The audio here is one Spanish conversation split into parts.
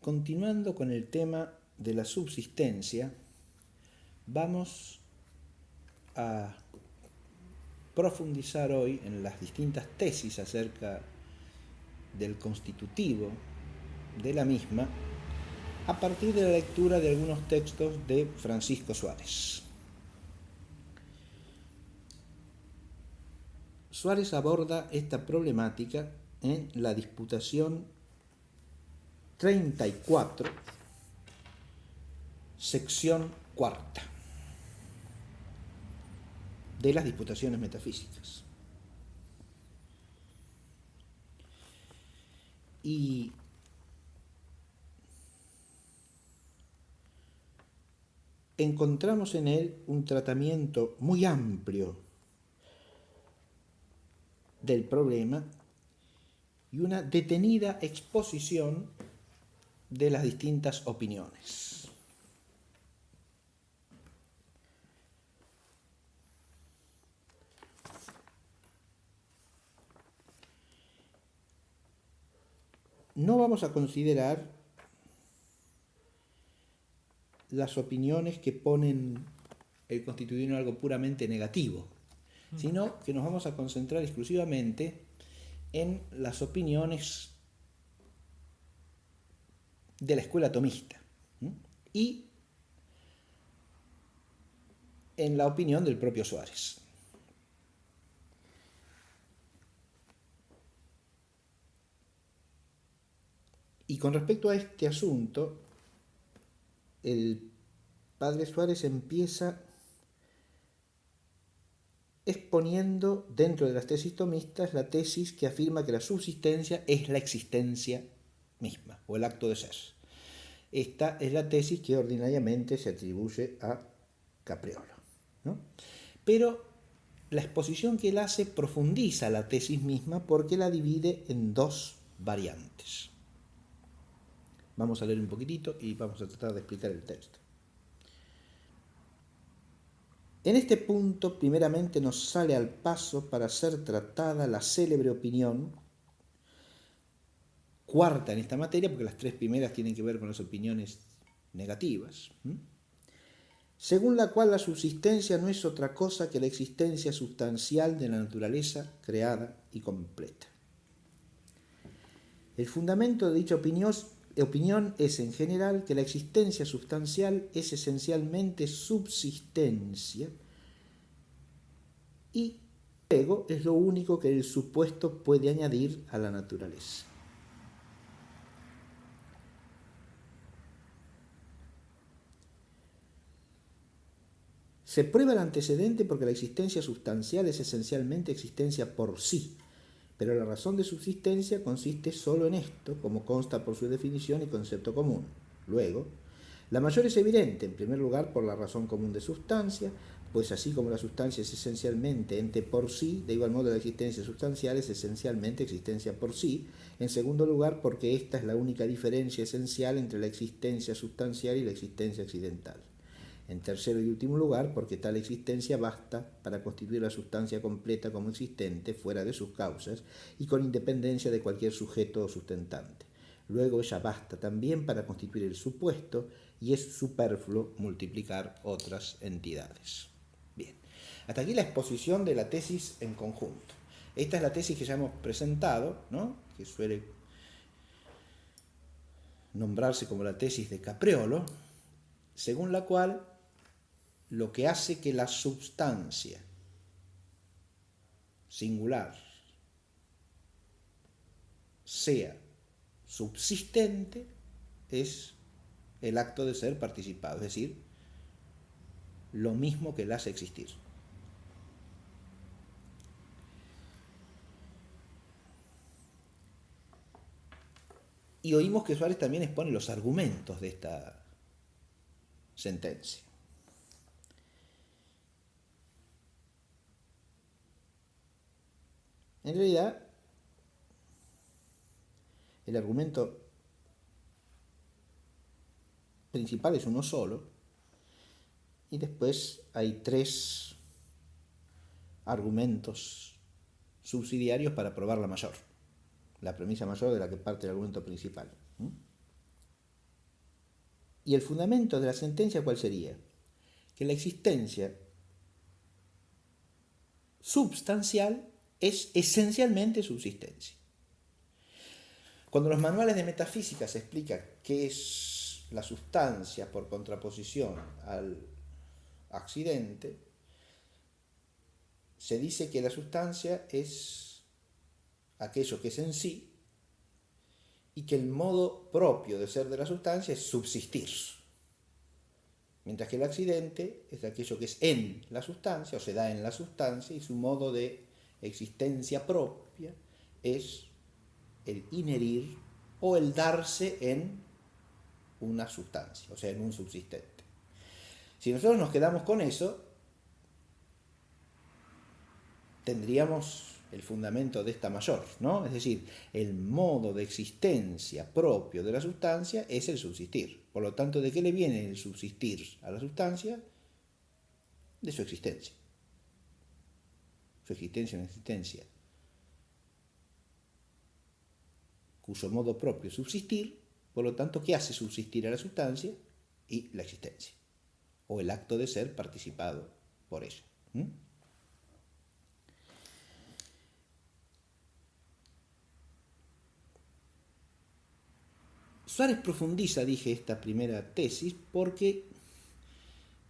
Continuando con el tema de la subsistencia, vamos a profundizar hoy en las distintas tesis acerca del constitutivo de la misma a partir de la lectura de algunos textos de Francisco Suárez. Suárez aborda esta problemática en la disputación 34, sección cuarta de las disputaciones metafísicas. Y encontramos en él un tratamiento muy amplio del problema y una detenida exposición de las distintas opiniones. No vamos a considerar las opiniones que ponen el constitutivo en algo puramente negativo, sino que nos vamos a concentrar exclusivamente en las opiniones de la escuela tomista y en la opinión del propio Suárez. Y con respecto a este asunto, el padre Suárez empieza exponiendo dentro de las tesis tomistas la tesis que afirma que la subsistencia es la existencia misma, o el acto de ser. Esta es la tesis que ordinariamente se atribuye a Capriolo, ¿no? Pero la exposición que él hace profundiza la tesis misma porque la divide en dos variantes. Vamos a leer un poquitito y vamos a tratar de explicar el texto. En este punto, primeramente nos sale al paso para ser tratada la célebre opinión, cuarta en esta materia, porque las tres primeras tienen que ver con las opiniones negativas, según la cual la subsistencia no es otra cosa que la existencia sustancial de la naturaleza creada y completa. El fundamento de dicha opinión es en general que la existencia sustancial es esencialmente subsistencia y luego es lo único que el supuesto puede añadir a la naturaleza. Se prueba el antecedente porque la existencia sustancial es esencialmente existencia por sí, pero la razón de subsistencia consiste solo en esto, como consta por su definición y concepto común. Luego, la mayor es evidente, en primer lugar, por la razón común de sustancia, pues así como la sustancia es esencialmente ente por sí, de igual modo la existencia sustancial es esencialmente existencia por sí. En segundo lugar, porque esta es la única diferencia esencial entre la existencia sustancial y la existencia accidental. En tercero y último lugar, porque tal existencia basta para constituir la sustancia completa como existente, fuera de sus causas, y con independencia de cualquier sujeto o sustentante. Luego ella basta también para constituir el supuesto, y es superfluo multiplicar otras entidades. Bien, hasta aquí la exposición de la tesis en conjunto. Esta es la tesis que ya hemos presentado, ¿no? Que suele nombrarse como la tesis de Capriolo, según la cual lo que hace que la substancia singular sea subsistente es el acto de ser participado, es decir, lo mismo que la hace existir. Y oímos que Suárez también expone los argumentos de esta sentencia. En realidad, el argumento principal es uno solo, y después hay tres argumentos subsidiarios para probar la mayor, la premisa mayor de la que parte el argumento principal. Y el fundamento de la sentencia, ¿cuál sería? Que la existencia substancial es esencialmente subsistencia. Cuando en los manuales de metafísica se explica qué es la sustancia por contraposición al accidente, se dice que la sustancia es aquello que es en sí y que el modo propio de ser de la sustancia es subsistir. Mientras que el accidente es aquello que es en la sustancia o se da en la sustancia y su modo de existencia propia es el inherir o el darse en una sustancia, o sea, en un subsistente. Si nosotros nos quedamos con eso, tendríamos el fundamento de esta mayor, ¿no? Es decir, el modo de existencia propio de la sustancia es el subsistir. Por lo tanto, ¿de qué le viene el subsistir a la sustancia? De su existencia. Su existencia es una existencia cuyo modo propio es subsistir, por lo tanto, ¿qué hace subsistir a la sustancia? Y la existencia, o el acto de ser participado por ella. Suárez profundiza, dije, esta primera tesis porque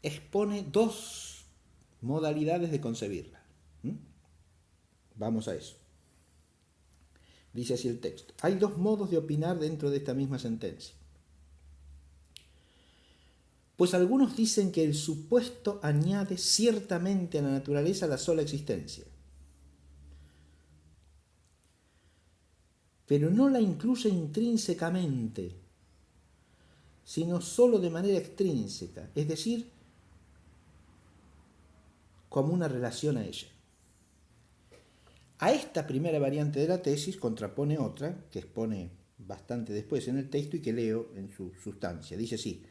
expone dos modalidades de concebirla. Vamos a eso. Dice así el texto. Hay dos modos de opinar dentro de esta misma sentencia. Pues algunos dicen que el supuesto añade ciertamente a la naturaleza la sola existencia, pero no la incluye intrínsecamente, sino solo de manera extrínseca, es decir, como una relación a ella. A esta primera variante de la tesis contrapone otra, que expone bastante después en el texto y que leo en su sustancia. Dice así: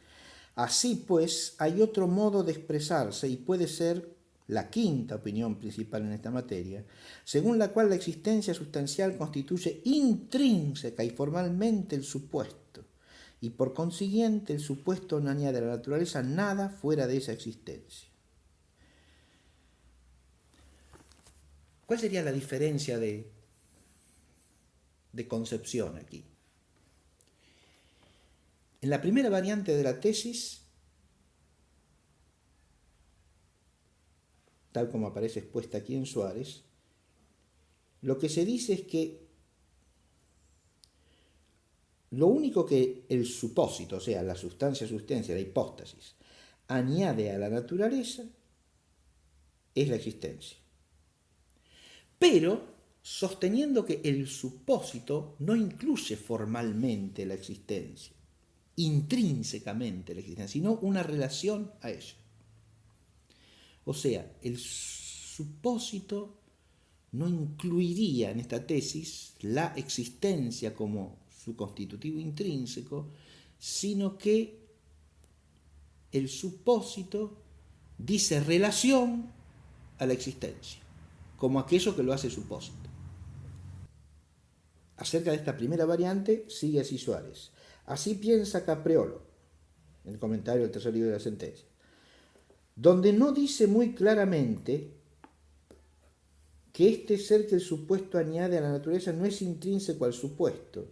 así pues, hay otro modo de expresarse y puede ser la quinta opinión principal en esta materia, según la cual la existencia sustancial constituye intrínseca y formalmente el supuesto, y por consiguiente el supuesto no añade a la naturaleza nada fuera de esa existencia. ¿Cuál sería la diferencia de concepción aquí? En la primera variante de la tesis, tal como aparece expuesta aquí en Suárez, lo que se dice es que lo único que el supósito, o sea, la sustancia, la hipóstasis, añade a la naturaleza es la existencia. Pero sosteniendo que el supósito no incluye formalmente la existencia, intrínsecamente la existencia, sino una relación a ella. O sea, el supósito no incluiría en esta tesis la existencia como su constitutivo intrínseco, sino que el supósito dice relación a la existencia, como aquello que lo hace supósito. Acerca de esta primera variante, sigue así Suárez. Así piensa Capriolo, en el comentario del tercer libro de la sentencia, donde no dice muy claramente que este ser que el supuesto añade a la naturaleza no es intrínseco al supuesto,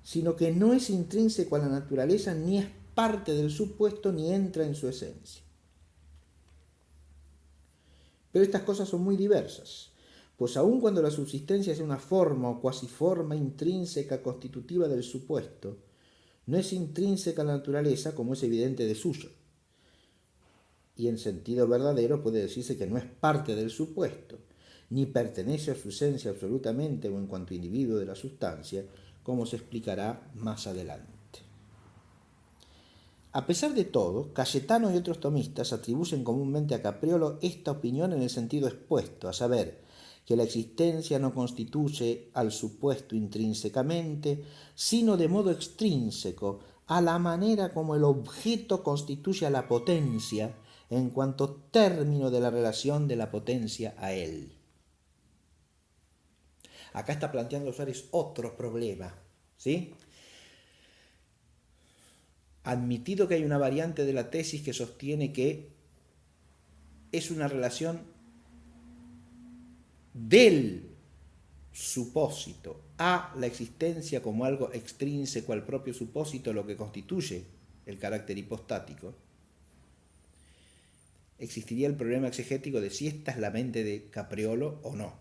sino que no es intrínseco a la naturaleza, ni es parte del supuesto, ni entra en su esencia. Pero estas cosas son muy diversas, pues aun cuando la subsistencia es una forma o cuasiforma intrínseca constitutiva del supuesto, no es intrínseca a la naturaleza como es evidente de suyo. Y en sentido verdadero puede decirse que no es parte del supuesto, ni pertenece a su esencia absolutamente o en cuanto individuo de la sustancia, como se explicará más adelante. A pesar de todo, Cayetano y otros tomistas atribuyen comúnmente a Capriolo esta opinión en el sentido expuesto, a saber, que la existencia no constituye al supuesto intrínsecamente, sino de modo extrínseco, a la manera como el objeto constituye a la potencia, en cuanto término de la relación de la potencia a él. Acá está planteando Suárez otro problema, ¿sí? admitido que hay una variante de la tesis que sostiene que es una relación del supósito a la existencia como algo extrínseco al propio supósito, lo que constituye el carácter hipostático, existiría el problema exegético de si esta es la mente de Capriolo o no.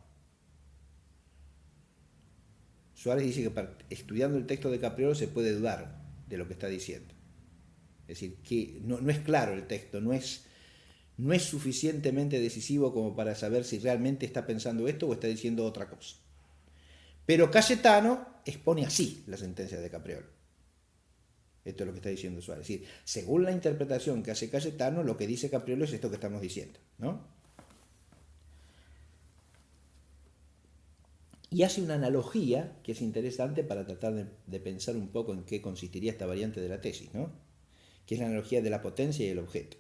Suárez dice que estudiando el texto de Capriolo se puede dudar de lo que está diciendo. Es decir, que no es claro el texto, no es suficientemente decisivo como para saber si realmente está pensando esto o está diciendo otra cosa. Pero Cayetano expone así la sentencia de Capriolo. Esto es lo que está diciendo Suárez. Es decir, según la interpretación que hace Cayetano, lo que dice Capriolo es esto que estamos diciendo, ¿no? Y hace una analogía que es interesante para tratar de pensar un poco en qué consistiría esta variante de la tesis, ¿no? Que es la analogía de la potencia y el objeto.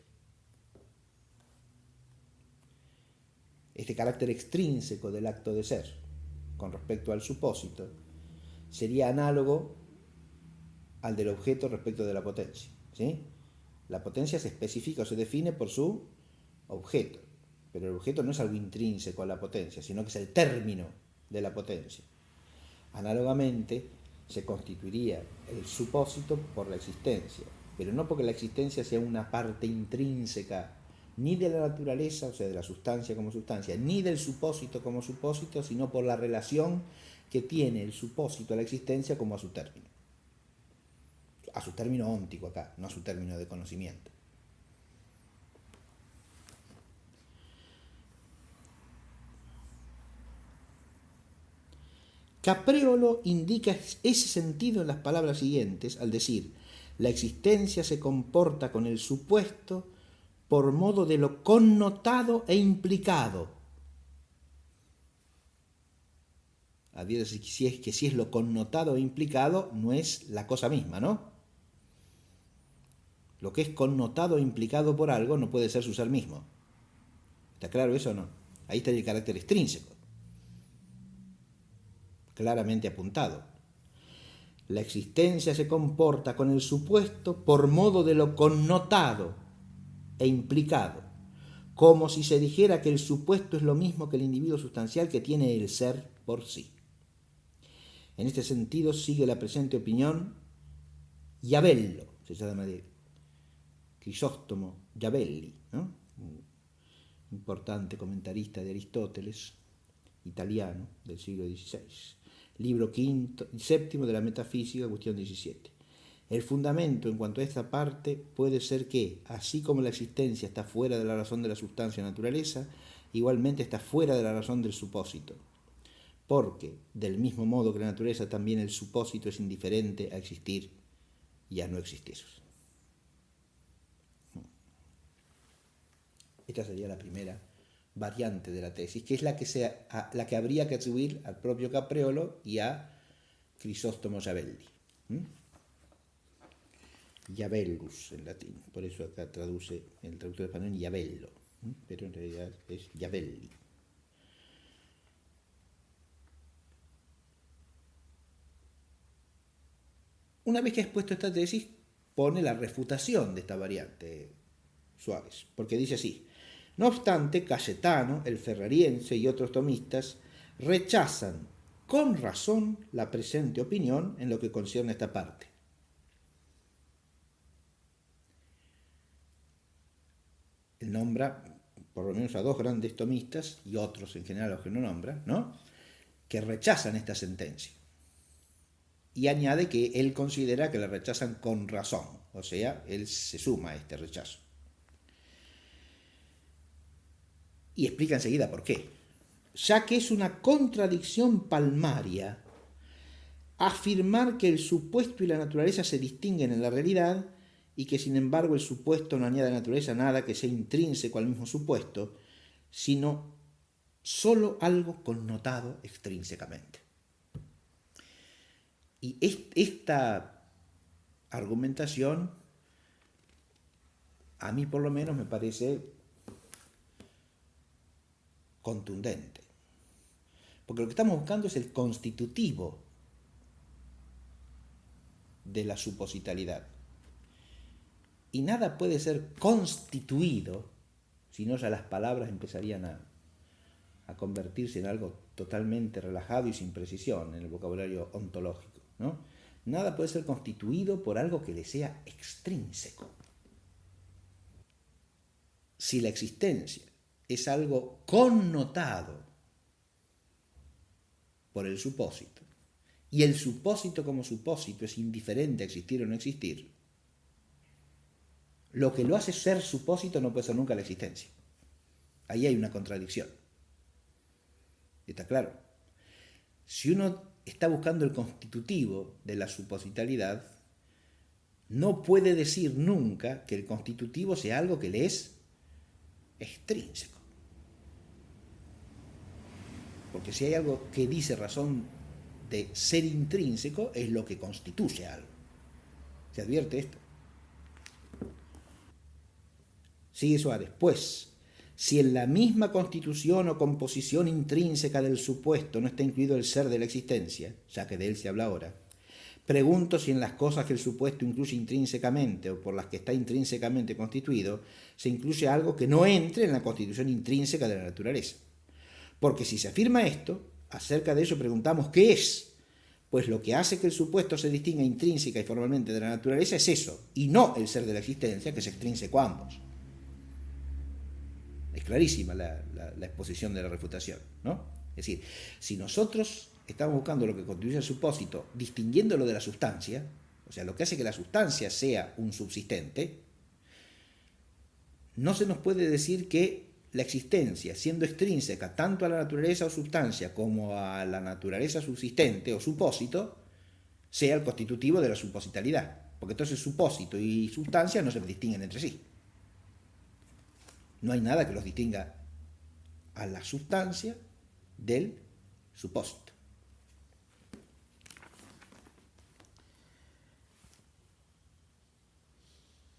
Este carácter extrínseco del acto de ser con respecto al supósito sería análogo al del objeto respecto de la potencia, ¿sí? La potencia se especifica o se define por su objeto, pero el objeto no es algo intrínseco a la potencia, sino que es el término de la potencia. Análogamente, se constituiría el supósito por la existencia, pero no porque la existencia sea una parte intrínseca ni de la naturaleza, o sea, de la sustancia como sustancia, ni del supósito como supósito, sino por la relación que tiene el supósito a la existencia como a su término óntico acá, no a su término de conocimiento. Capriolo indica ese sentido en las palabras siguientes al decir: la existencia se comporta con el supuesto por modo de lo connotado e implicado. Si es lo connotado e implicado, no es la cosa misma, ¿no? Lo que es connotado e implicado por algo no puede ser su ser mismo. ¿Está claro eso o no? Ahí está el carácter extrínseco, claramente apuntado. La existencia se comporta con el supuesto por modo de lo connotado e implicado, como si se dijera que el supuesto es lo mismo que el individuo sustancial que tiene el ser por sí. En este sentido sigue la presente opinión Iabello, se llama de Crisóstomo Iabelli, ¿no? Un importante comentarista de Aristóteles, italiano del siglo XVI. Libro séptimo de la Metafísica, cuestión 17. El fundamento en cuanto a esta parte puede ser que, así como la existencia está fuera de la razón de la sustancia naturaleza, igualmente está fuera de la razón del supósito. Porque, del mismo modo que la naturaleza, también el supósito es indiferente a existir y a no existir. Esta sería la primera variante de la tesis, que es la que habría que atribuir al propio Capriolo y a Crisóstomo Iabelli. Iabellus en latín, por eso acá traduce el traductor español Iabello, pero en realidad es Iabelli. Una vez que ha expuesto esta tesis, pone la refutación de esta variante Suárez, porque dice así: no obstante, Cayetano, el ferrariense y otros tomistas rechazan con razón la presente opinión en lo que concierne a esta parte. Él nombra por lo menos a dos grandes tomistas y otros en general a los que no nombra, ¿no?, que rechazan esta sentencia. Y añade que él considera que la rechazan con razón, o sea, él se suma a este rechazo. Y explica enseguida por qué. Ya que es una contradicción palmaria afirmar que el supuesto y la naturaleza se distinguen en la realidad y que sin embargo el supuesto no añade a la naturaleza nada que sea intrínseco al mismo supuesto, sino solo algo connotado extrínsecamente. Y esta argumentación, a mí por lo menos me parece contundente. Porque lo que estamos buscando es el constitutivo de la supositalidad. y nada puede ser constituido, si no ya las palabras empezarían a convertirse en algo totalmente relajado y sin precisión en el vocabulario ontológico, ¿no? Nada puede ser constituido por algo que le sea extrínseco. Si la existencia es algo connotado por el supósito, y el supósito como supósito es indiferente a existir o no existir, lo que lo hace ser supósito no puede ser nunca la existencia. Ahí hay una contradicción. ¿Está claro? Si uno está buscando el constitutivo de la supositalidad, no puede decir nunca que el constitutivo sea algo que le es extrínseco. Porque si hay algo que dice razón de ser intrínseco, es lo que constituye algo. ¿Se advierte esto? Sigue Suárez. Pues, si en la misma constitución o composición intrínseca del supuesto no está incluido el ser de la existencia, ya que de él se habla ahora, pregunto si en las cosas que el supuesto incluye intrínsecamente o por las que está intrínsecamente constituido, se incluye algo que no entre en la constitución intrínseca de la naturaleza. Porque si se afirma esto, acerca de ello preguntamos ¿qué es? Pues lo que hace que el supuesto se distinga intrínseca y formalmente de la naturaleza es eso, y no el ser de la existencia, que es extrínseco a ambos. Es clarísima la exposición de la refutación, ¿no? Es decir, si nosotros estamos buscando lo que constituye el supósito, distinguiéndolo de la sustancia, o sea, lo que hace que la sustancia sea un subsistente, no se nos puede decir que la existencia, siendo extrínseca tanto a la naturaleza o sustancia como a la naturaleza subsistente o supósito, sea el constitutivo de la supositalidad, porque entonces supósito y sustancia no se distinguen entre sí. No hay nada que los distinga a la sustancia del supósito.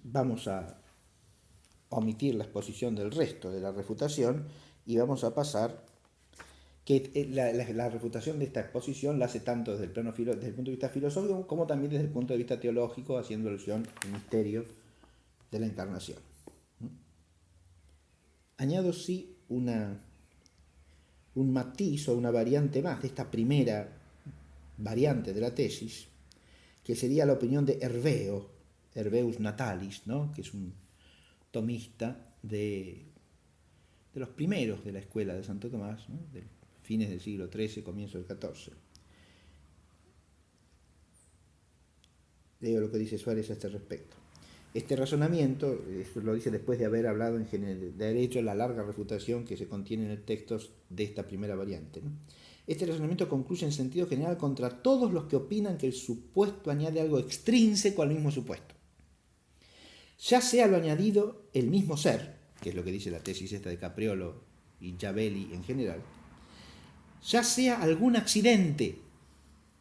Vamos a omitir la exposición del resto de la refutación y vamos a pasar que la refutación de esta exposición la hace tanto desde el desde el punto de vista filosófico como también desde el punto de vista teológico, haciendo alusión al misterio de la encarnación. Añado sí un matiz o una variante más de esta primera variante de la tesis, que sería la opinión de Herveo, Herveus Natalis, ¿no? Que es un tomista de los primeros de la escuela de Santo Tomás, ¿no? De fines del siglo XIII, comienzo del XIV. Leo lo que dice Suárez a este respecto. Este razonamiento, esto lo dice después de haber hablado en general, de haber hecho la larga refutación que se contiene en el texto de esta primera variante, ¿no? Este razonamiento concluye en sentido general contra todos los que opinan que el supuesto añade algo extrínseco al mismo supuesto. Ya sea lo añadido el mismo ser, que es lo que dice la tesis esta de Capriolo y Giavelli en general, ya sea algún accidente,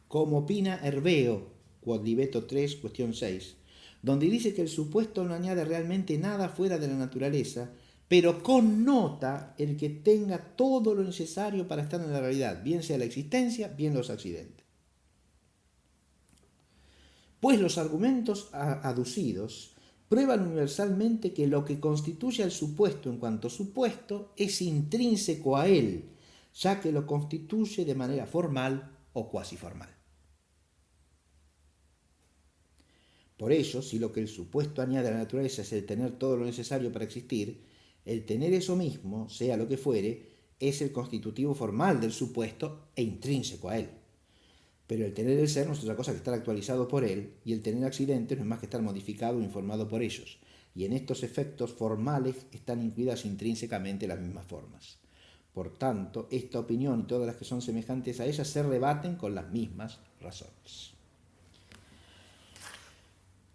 como opina Herveo, Quodlibeto 3, cuestión 6, donde dice que el supuesto no añade realmente nada fuera de la naturaleza, pero connota el que tenga todo lo necesario para estar en la realidad, bien sea la existencia, bien los accidentes. Pues los argumentos aducidos prueban universalmente que lo que constituye al supuesto en cuanto supuesto es intrínseco a él, ya que lo constituye de manera formal o cuasi formal. Por ello, si lo que el supuesto añade a la naturaleza es el tener todo lo necesario para existir, el tener eso mismo, sea lo que fuere, es el constitutivo formal del supuesto e intrínseco a él. Pero el tener el ser no es otra cosa que estar actualizado por él, y el tener accidentes no es más que estar modificado o informado por ellos. Y en estos efectos formales están incluidas intrínsecamente las mismas formas. Por tanto, esta opinión y todas las que son semejantes a ella se rebaten con las mismas razones.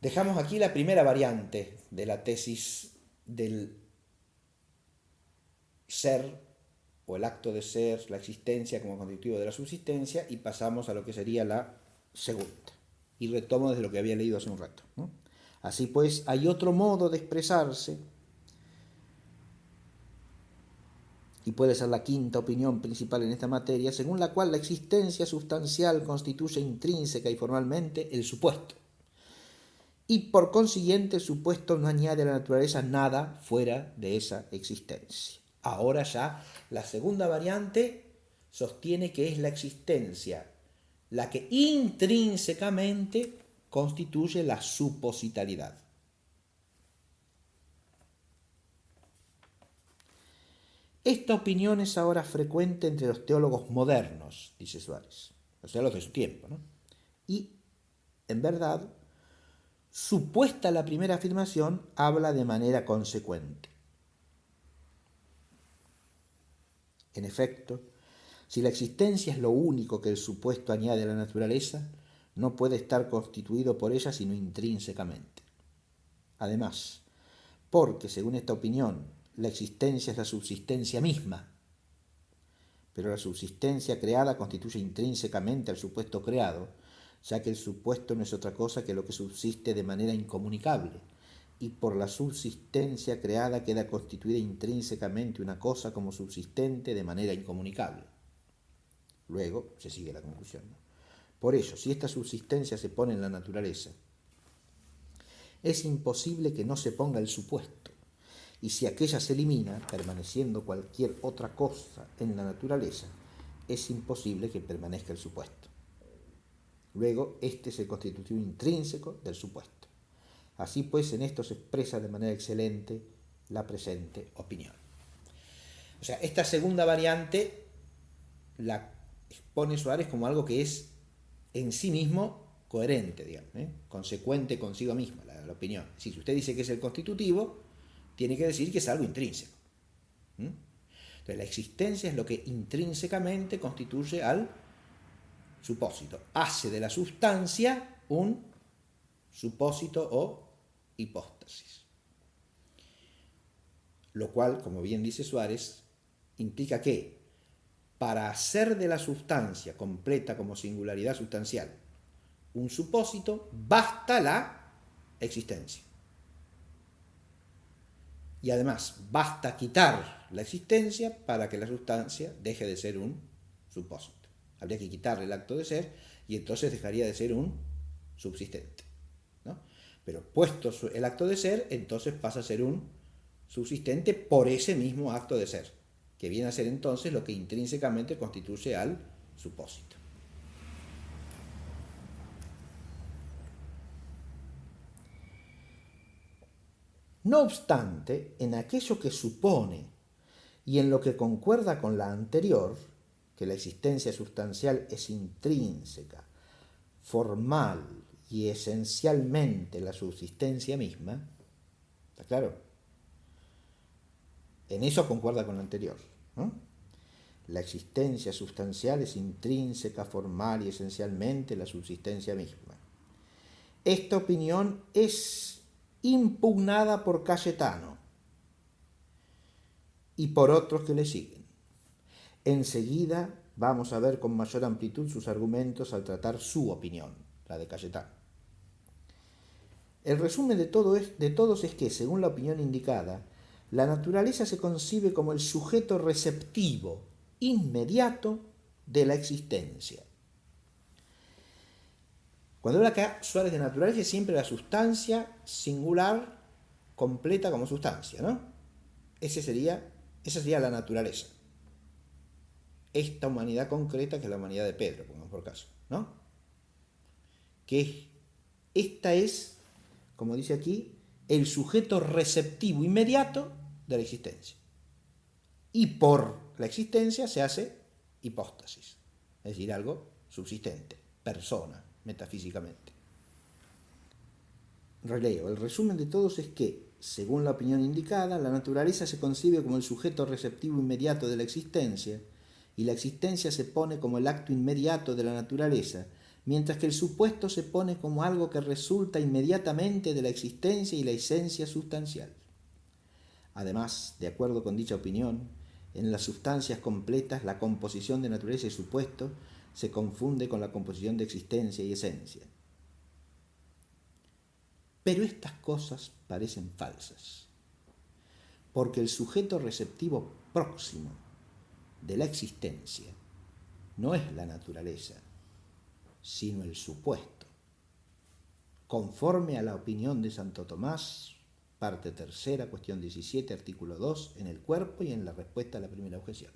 Dejamos aquí la primera variante de la tesis del ser o el acto de ser, la existencia como constitutivo de la subsistencia, y pasamos a lo que sería la segunda. Y retomo desde lo que había leído hace un rato, ¿no? Así pues, hay otro modo de expresarse, y puede ser la quinta opinión principal en esta materia, según la cual la existencia sustancial constituye intrínseca y formalmente el supuesto, y por consiguiente el supuesto no añade a la naturaleza nada fuera de esa existencia. Ahora ya la segunda variante sostiene que es la existencia la que intrínsecamente constituye la supositalidad. Esta opinión es ahora frecuente entre los teólogos modernos, dice Suárez, o sea, los de su tiempo, ¿no? Y, en verdad, supuesta la primera afirmación, habla de manera consecuente. En efecto, si la existencia es lo único que el supuesto añade a la naturaleza, no puede estar constituido por ella sino intrínsecamente. Además, porque, según esta opinión, la existencia es la subsistencia misma, pero la subsistencia creada constituye intrínsecamente al supuesto creado, ya que el supuesto no es otra cosa que lo que subsiste de manera incomunicable, y por la subsistencia creada queda constituida intrínsecamente una cosa como subsistente de manera incomunicable. Luego se sigue la conclusión, ¿no? Por ello, si esta subsistencia se pone en la naturaleza, es imposible que no se ponga el supuesto, y si aquella se elimina, permaneciendo cualquier otra cosa en la naturaleza, es imposible que permanezca el supuesto. Luego, este es el constitutivo intrínseco del supuesto. Así pues, en esto se expresa de manera excelente la presente opinión. O sea, esta segunda variante la expone Suárez como algo que es en sí mismo coherente, digamos, consecuente consigo misma, la opinión. Si usted dice que es el constitutivo, tiene que decir que es algo intrínseco. Entonces, la existencia es lo que intrínsecamente constituye al supósito. Hace de la sustancia un supósito o hipóstasis. Lo cual, como bien dice Suárez, implica que para hacer de la sustancia completa como singularidad sustancial un supósito, basta la existencia. Y además, basta quitar la existencia para que la sustancia deje de ser un supósito. Habría que quitarle el acto de ser y entonces dejaría de ser un subsistente, ¿no? Pero puesto el acto de ser, entonces pasa a ser un subsistente por ese mismo acto de ser, que viene a ser entonces lo que intrínsecamente constituye al supósito. No obstante, en aquello que supone y en lo que concuerda con la anterior, que la existencia sustancial es intrínseca, formal y esencialmente la subsistencia misma, ¿está claro? En eso concuerda con lo anterior, ¿no? La existencia sustancial es intrínseca, formal y esencialmente la subsistencia misma. Esta opinión es impugnada por Cayetano y por otros que le siguen. Enseguida vamos a ver con mayor amplitud sus argumentos al tratar su opinión, la de Cayetano. El resumen de todos es que, según la opinión indicada, la naturaleza se concibe como el sujeto receptivo inmediato de la existencia. Cuando habla acá Suárez de naturaleza, es siempre la sustancia singular completa como sustancia, ¿no? Esa sería la naturaleza. Esta humanidad concreta que es la humanidad de Pedro, pongamos por caso, ¿no? Que esta es, como dice aquí, el sujeto receptivo inmediato de la existencia. Y por la existencia se hace hipóstasis, es decir, algo subsistente, persona, metafísicamente. Releo, el resumen de todos es que, según la opinión indicada, la naturaleza se concibe como el sujeto receptivo inmediato de la existencia, y la existencia se pone como el acto inmediato de la naturaleza, mientras que el supuesto se pone como algo que resulta inmediatamente de la existencia y la esencia sustancial. Además, de acuerdo con dicha opinión, en las sustancias completas la composición de naturaleza y supuesto se confunde con la composición de existencia y esencia. Pero estas cosas parecen falsas, porque el sujeto receptivo próximo de la existencia no es la naturaleza, sino el supuesto. conforme a la opinión de Santo Tomás, parte tercera, cuestión 17, artículo 2, en el cuerpo y en la respuesta a la primera objeción.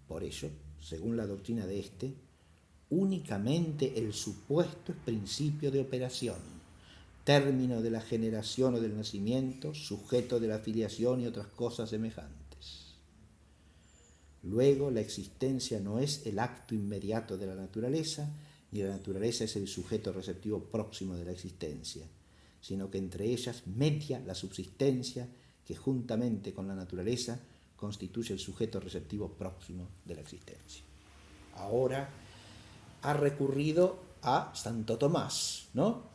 Por ello, según la doctrina de éste, únicamente el supuesto es principio de operación, término de la generación o del nacimiento, sujeto de la filiación y otras cosas semejantes. Luego, la existencia no es el acto inmediato de la naturaleza, ni la naturaleza es el sujeto receptivo próximo de la existencia, sino que entre ellas media la subsistencia que juntamente con la naturaleza constituye el sujeto receptivo próximo de la existencia. Ahora ha recurrido a Santo Tomás, ¿no?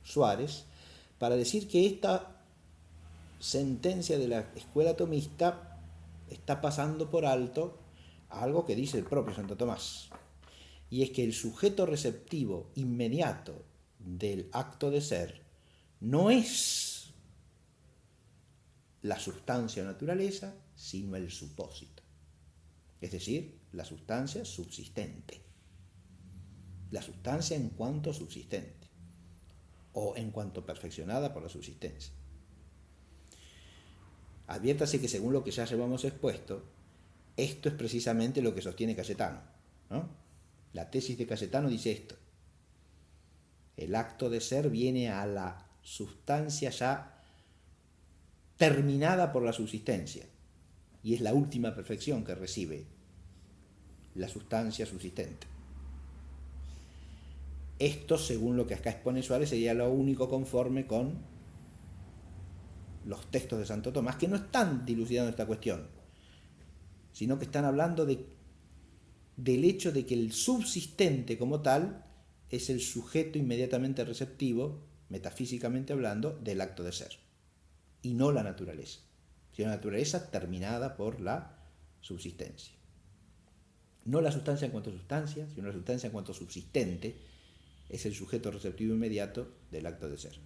Suárez, para decir que esta sentencia de la escuela tomista está pasando por alto algo que dice el propio Santo Tomás, y es que el sujeto receptivo inmediato del acto de ser no es la sustancia o naturaleza, sino el supósito, es decir, la sustancia subsistente, la sustancia en cuanto subsistente, o en cuanto perfeccionada por la subsistencia. Adviértase que según lo que ya llevamos expuesto, esto es precisamente lo que sostiene Cayetano, ¿no? La tesis de Cayetano dice esto: el acto de ser viene a la sustancia ya terminada por la subsistencia, y es la última perfección que recibe la sustancia subsistente. Esto, según lo que acá expone Suárez, sería lo único conforme con los textos de Santo Tomás, que no están dilucidando esta cuestión, sino que están hablando del hecho de que el subsistente como tal es el sujeto inmediatamente receptivo, metafísicamente hablando, del acto de ser, y no la naturaleza, sino la naturaleza terminada por la subsistencia. No la sustancia en cuanto sustancia, sino la sustancia en cuanto subsistente es el sujeto receptivo inmediato del acto de ser.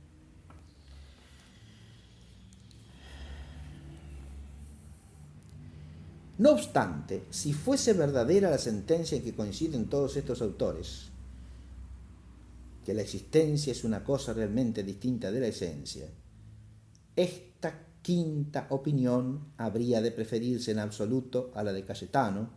No obstante, si fuese verdadera la sentencia en que coinciden todos estos autores, que la existencia es una cosa realmente distinta de la esencia, esta quinta opinión habría de preferirse en absoluto a la de Cayetano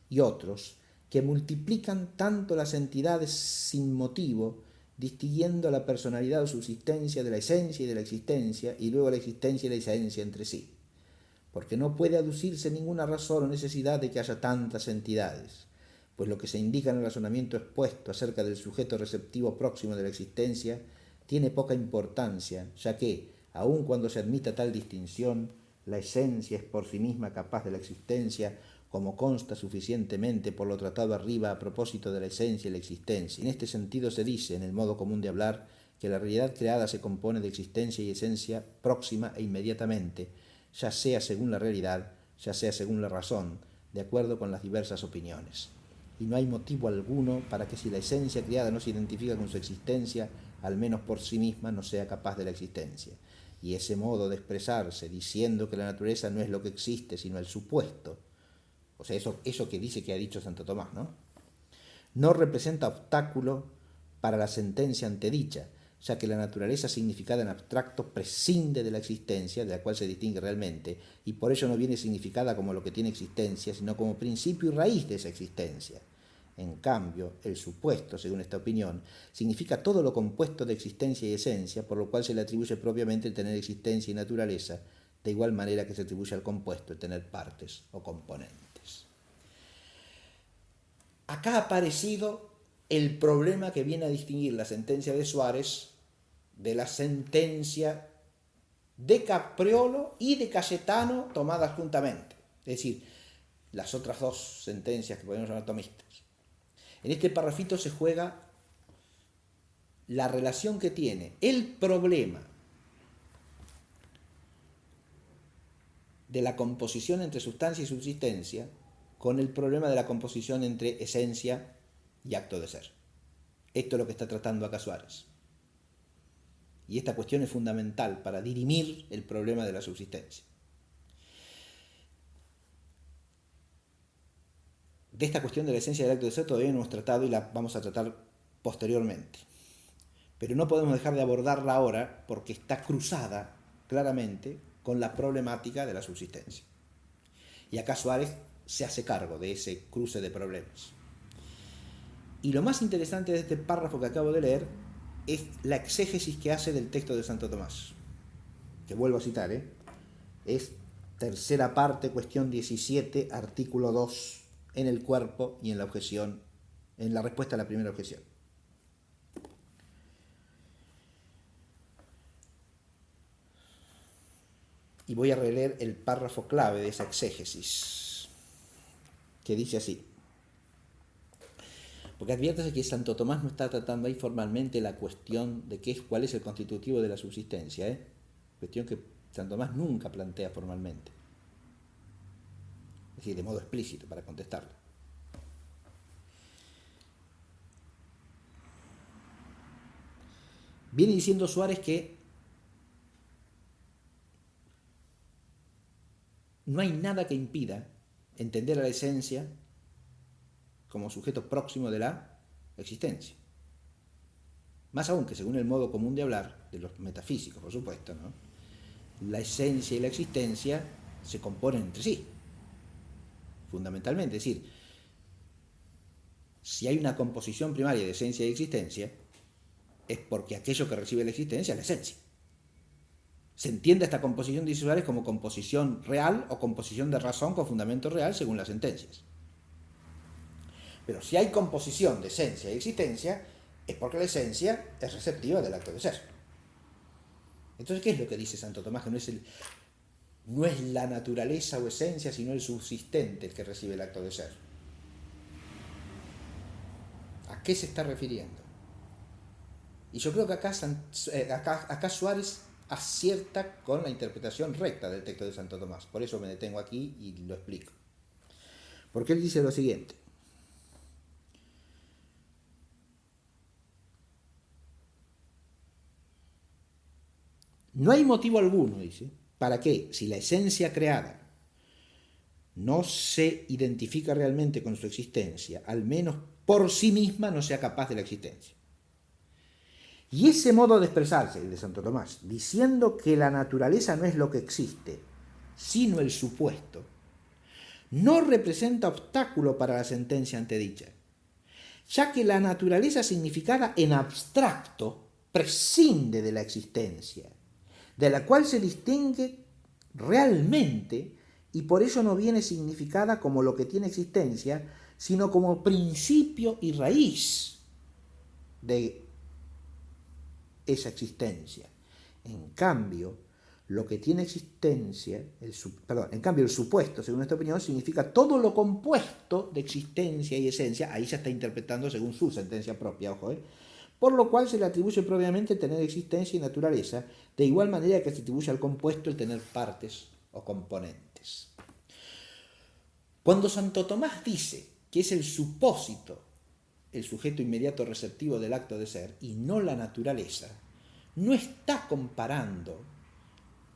y otros, que multiplican tanto las entidades sin motivo, distinguiendo la personalidad o subsistencia de la esencia y de la existencia, y luego la existencia y la esencia entre sí, porque no puede aducirse ninguna razón o necesidad de que haya tantas entidades, pues lo que se indica en el razonamiento expuesto acerca del sujeto receptivo próximo de la existencia tiene poca importancia, ya que, aun cuando se admita tal distinción, la esencia es por sí misma capaz de la existencia, como consta suficientemente por lo tratado arriba a propósito de la esencia y la existencia. En este sentido se dice, en el modo común de hablar, que la realidad creada se compone de existencia y esencia próxima e inmediatamente, ya sea según la realidad, ya sea según la razón, de acuerdo con las diversas opiniones. Y no hay motivo alguno para que si la esencia creada no se identifica con su existencia, al menos por sí misma no sea capaz de la existencia. Y ese modo de expresarse, diciendo que la naturaleza no es lo que existe, sino el supuesto, o sea, eso que dice que ha dicho Santo Tomás, no representa obstáculo para la sentencia antedicha, ya que la naturaleza significada en abstracto prescinde de la existencia, de la cual se distingue realmente, y por ello no viene significada como lo que tiene existencia, sino como principio y raíz de esa existencia. En cambio, el supuesto, según esta opinión, significa todo lo compuesto de existencia y esencia, por lo cual se le atribuye propiamente el tener existencia y naturaleza, de igual manera que se atribuye al compuesto el tener partes o componentes. Acá ha aparecido el problema que viene a distinguir la sentencia de Suárez de la sentencia de Capriolo y de Cayetano tomadas juntamente, es decir, las otras dos sentencias que podemos llamar tomistas. En este parrafito se juega la relación que tiene el problema de la composición entre sustancia y subsistencia con el problema de la composición entre esencia y acto de ser. Esto es lo que está tratando acá Suárez. Y esta cuestión es fundamental para dirimir el problema de la subsistencia. De esta cuestión de la esencia del acto de ser todavía no hemos tratado y la vamos a tratar posteriormente. pero no podemos dejar de abordarla ahora porque está cruzada claramente con la problemática de la subsistencia. Y acá Suárez se hace cargo de ese cruce de problemas. Y lo más interesante de este párrafo que acabo de leer es la exégesis que hace del texto de Santo Tomás, que vuelvo a citar, es tercera parte, cuestión 17, artículo 2, en el cuerpo y en la objeción, en la respuesta a la primera objeción. Y voy a releer el párrafo clave de esa exégesis, que dice así. Porque adviértase que Santo Tomás no está tratando ahí formalmente la cuestión de cuál es el constitutivo de la subsistencia, cuestión que Santo Tomás nunca plantea formalmente, es decir, de modo explícito para contestarla. Viene diciendo Suárez que no hay nada que impida entender a la esencia como sujeto próximo de la existencia. Más aún que según el modo común de hablar, de los metafísicos, por supuesto, ¿no?, la esencia y la existencia se componen entre sí, fundamentalmente. Es decir, si hay una composición primaria de esencia y existencia, es porque aquello que recibe la existencia es la esencia. Se entiende esta composición, dice Suárez, como composición real o composición de razón con fundamento real según las sentencias. Pero si hay composición de esencia y existencia, es porque la esencia es receptiva del acto de ser. Entonces, ¿qué es lo que dice Santo Tomás? Que no es la naturaleza o esencia, sino el subsistente el que recibe el acto de ser. ¿A qué se está refiriendo? Y yo creo que acá Suárez acierta con la interpretación recta del texto de Santo Tomás. Por eso me detengo aquí y lo explico. Porque él dice lo siguiente. No hay motivo alguno, dice, para que, si la esencia creada no se identifica realmente con su existencia, al menos por sí misma no sea capaz de la existencia. Y ese modo de expresarse, el de Santo Tomás, diciendo que la naturaleza no es lo que existe, sino el supuesto, no representa obstáculo para la sentencia antedicha, ya que la naturaleza significada en abstracto prescinde de la existencia, de la cual se distingue realmente, y por eso no viene significada como lo que tiene existencia, sino como principio y raíz de esa existencia. En cambio, lo que tiene existencia, en cambio el supuesto, según esta opinión, significa todo lo compuesto de existencia y esencia, ahí se está interpretando según su sentencia propia, ojo, por lo cual se le atribuye propiamente el tener existencia y naturaleza, de igual manera que se atribuye al compuesto el tener partes o componentes. Cuando Santo Tomás dice que es el supósito el sujeto inmediato receptivo del acto de ser y no la naturaleza, no está comparando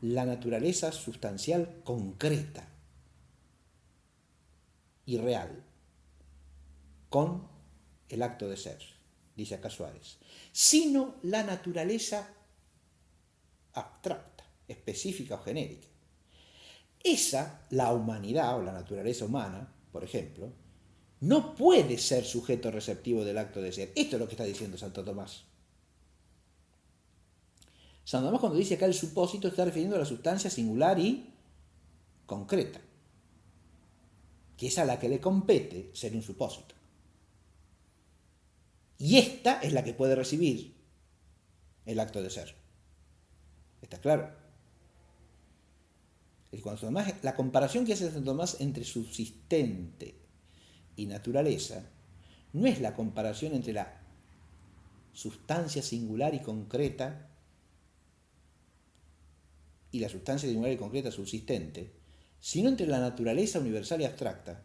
la naturaleza sustancial concreta y real con el acto de ser, dice acá Suárez, sino la naturaleza abstracta, específica o genérica. Esa, la humanidad o la naturaleza humana, por ejemplo, no puede ser sujeto receptivo del acto de ser. Esto es lo que está diciendo Santo Tomás. Santo Tomás, cuando dice acá el supósito, está refiriendo a la sustancia singular y concreta, que es a la que le compete ser un supósito. Y esta es la que puede recibir el acto de ser. ¿Está claro? Cuando Tomás, la comparación que hace Santo Tomás entre subsistente y naturaleza no es la comparación entre la sustancia singular y concreta y la sustancia singular y concreta subsistente, sino entre la naturaleza universal y abstracta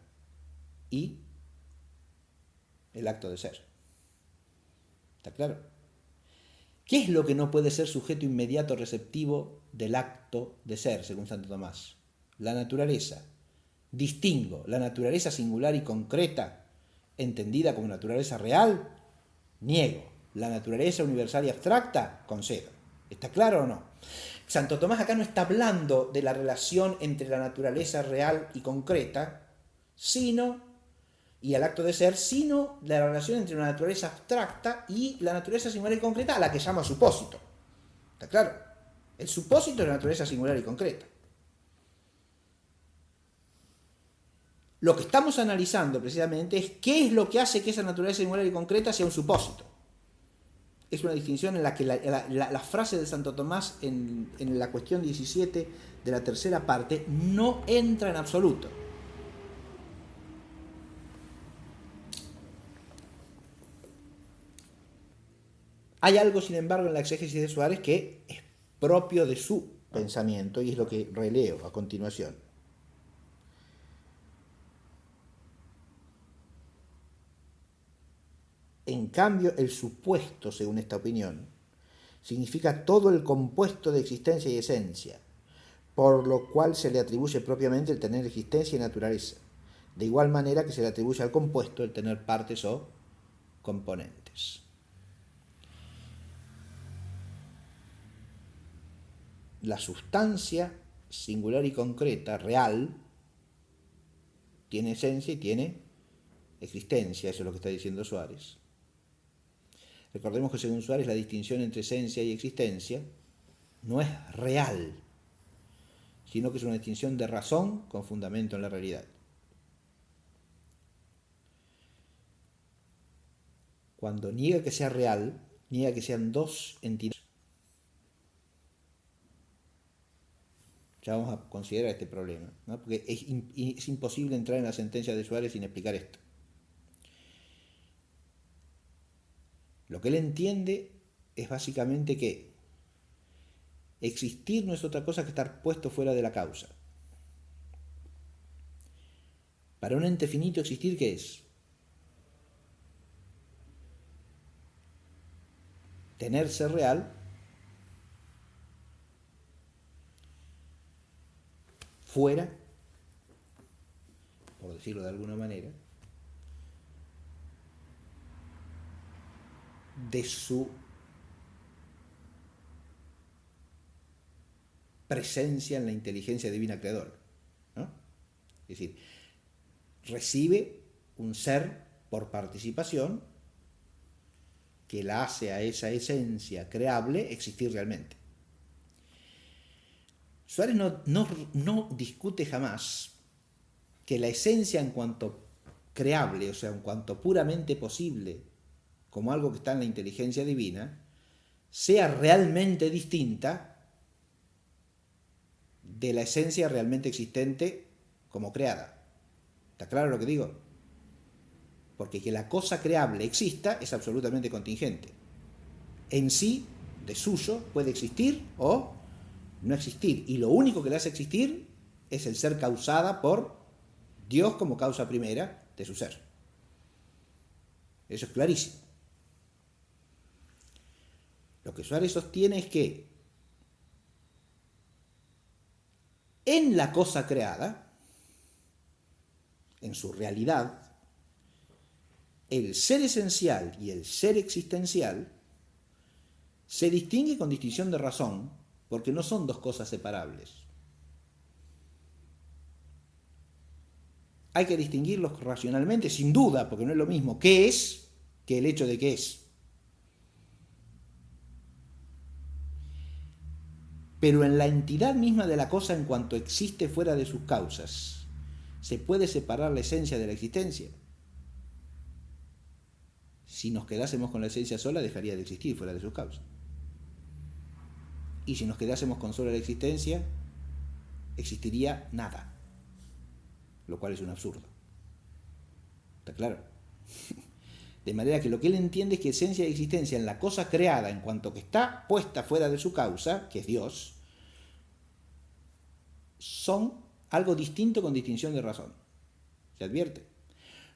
y el acto de ser. ¿Está claro? ¿Qué es lo que no puede ser sujeto inmediato receptivo del acto de ser, según Santo Tomás? La naturaleza. Distingo la naturaleza singular y concreta, entendida como naturaleza real, niego. la naturaleza universal y abstracta, concedo. ¿Está claro o no? Santo Tomás acá no está hablando de la relación entre la naturaleza real y concreta, y el acto de ser, sino de la relación entre una naturaleza abstracta y la naturaleza singular y concreta, a la que llama supósito. ¿Está claro? El supósito es la naturaleza singular y concreta. Lo que estamos analizando precisamente es qué es lo que hace que esa naturaleza singular y concreta sea un supósito. Es una distinción en la que la frase de Santo Tomás en la cuestión 17 de la tercera parte no entra en absoluto. Hay algo, sin embargo, en la exégesis de Suárez que es propio de su pensamiento y es lo que releo a continuación. En cambio, el supuesto, según esta opinión, significa todo el compuesto de existencia y esencia, por lo cual se le atribuye propiamente el tener existencia y naturaleza, de igual manera que se le atribuye al compuesto el tener partes o componentes. La sustancia singular y concreta, real, tiene esencia y tiene existencia, eso es lo que está diciendo Suárez. Recordemos que según Suárez la distinción entre esencia y existencia no es real, sino que es una distinción de razón con fundamento en la realidad. Cuando niega que sea real, niega que sean dos entidades. Ya vamos a considerar este problema, ¿no? Porque es imposible entrar en la sentencia de Suárez sin explicar esto. Lo que él entiende es básicamente que existir no es otra cosa que estar puesto fuera de la causa. Para un ente finito, existir, ¿qué es? Tener ser real fuera, por decirlo de alguna manera, de su presencia en la inteligencia divina creadora, ¿no? Es decir, recibe un ser por participación que la hace a esa esencia creable existir realmente. Suárez no discute jamás que la esencia en cuanto creable, o sea, en cuanto puramente posible, como algo que está en la inteligencia divina, sea realmente distinta de la esencia realmente existente como creada. ¿Está claro lo que digo? Porque que la cosa creable exista es absolutamente contingente. En sí, de suyo, puede existir o no existir. Y lo único que le hace existir es el ser causada por Dios como causa primera de su ser. Eso es clarísimo. Lo que Suárez sostiene es que en la cosa creada, en su realidad, el ser esencial y el ser existencial se distingue con distinción de razón porque no son dos cosas separables. Hay que distinguirlos racionalmente, sin duda, porque no es lo mismo qué es que el hecho de que es. Pero en la entidad misma de la cosa en cuanto existe fuera de sus causas, ¿se puede separar la esencia de la existencia? Si nos quedásemos con la esencia sola, dejaría de existir fuera de sus causas. Y si nos quedásemos con solo la existencia, existiría nada, lo cual es un absurdo. ¿Está claro? De manera que lo que él entiende es que esencia y existencia en la cosa creada, en cuanto que está puesta fuera de su causa, que es Dios, son algo distinto con distinción de razón. ¿Se advierte?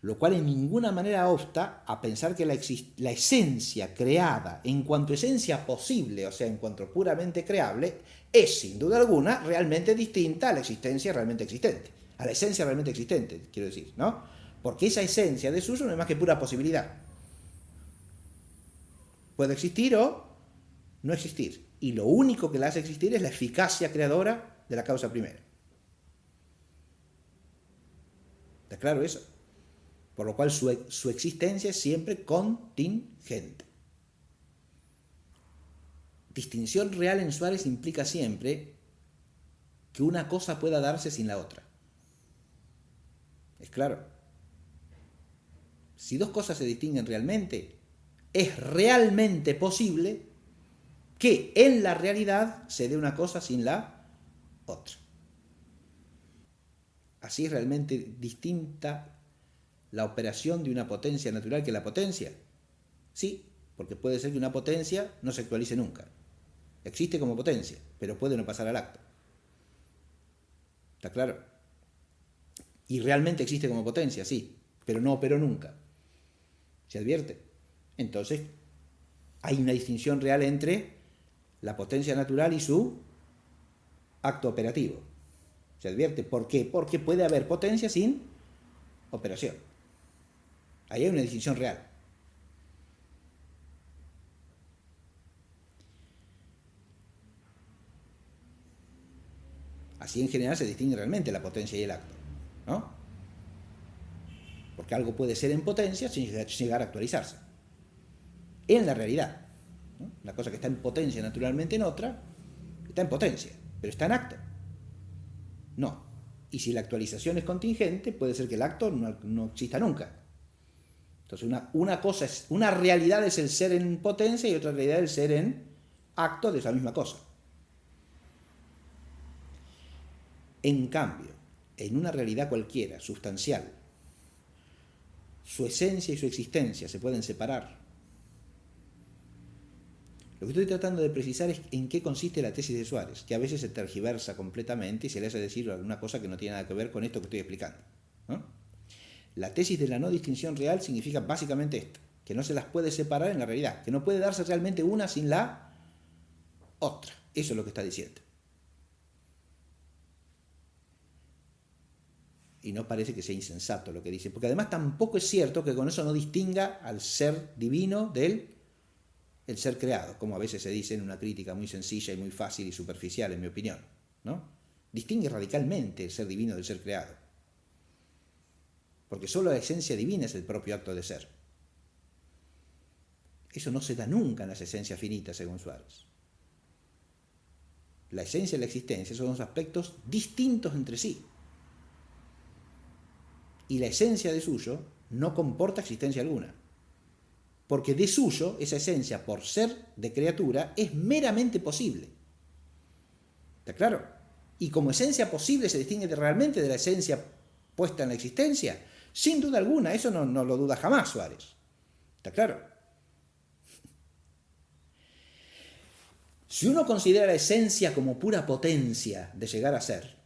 Lo cual en ninguna manera obsta a pensar que la esencia creada en cuanto esencia posible, o sea, en cuanto puramente creable, es sin duda alguna realmente distinta a la existencia realmente existente, a la esencia realmente existente, quiero decir, ¿no? Porque esa esencia de suyo no es más que pura posibilidad. Puede existir o no existir. Y lo único que la hace existir es la eficacia creadora de la causa primera. ¿Está claro eso? Por lo cual su existencia es siempre contingente. Distinción real en Suárez implica siempre que una cosa pueda darse sin la otra. ¿Es claro? Si dos cosas se distinguen realmente, es realmente posible que en la realidad se dé una cosa sin la otra. Así es realmente distinta la operación de una potencia natural que la potencia. Sí, porque puede ser que una potencia no se actualice nunca. Existe como potencia, pero puede no pasar al acto. ¿Está claro? Y realmente existe como potencia, sí, pero no operó nunca. ¿Se advierte? Entonces, hay una distinción real entre la potencia natural y su acto operativo. ¿Se advierte? ¿Por qué? Porque puede haber potencia sin operación. Ahí hay una distinción real. Así en general se distingue realmente la potencia y el acto, ¿no? Porque algo puede ser en potencia sin llegar a actualizarse. En la realidad, ¿no? La cosa que está en potencia naturalmente en otra, está en potencia, pero está en acto. No. Y si la actualización es contingente, puede ser que el acto no exista nunca. Entonces una cosa es, una realidad es el ser en potencia y otra realidad es el ser en acto de esa misma cosa. En cambio, en una realidad cualquiera, sustancial, su esencia y su existencia se pueden separar. Lo que estoy tratando de precisar es en qué consiste la tesis de Suárez, que a veces se tergiversa completamente y se le hace decir alguna cosa que no tiene nada que ver con esto que estoy explicando, ¿no? La tesis de la no distinción real significa básicamente esto, que no se las puede separar en la realidad, que no puede darse realmente una sin la otra. Eso es lo que está diciendo. Y no parece que sea insensato lo que dice, porque además tampoco es cierto que con eso no distinga al ser divino del ser creado, como a veces se dice en una crítica muy sencilla y muy fácil y superficial, en mi opinión, ¿no? Distingue radicalmente el ser divino del ser creado, porque solo la esencia divina es el propio acto de ser. Eso no se da nunca en las esencias finitas, según Suárez. La esencia y la existencia son dos aspectos distintos entre sí. Y la esencia de suyo no comporta existencia alguna. Porque de suyo, esa esencia, por ser de criatura, es meramente posible. ¿Está claro? Y como esencia posible se distingue realmente de la esencia puesta en la existencia, sin duda alguna, eso no lo duda jamás Suárez. ¿Está claro? Si uno considera la esencia como pura potencia de llegar a ser,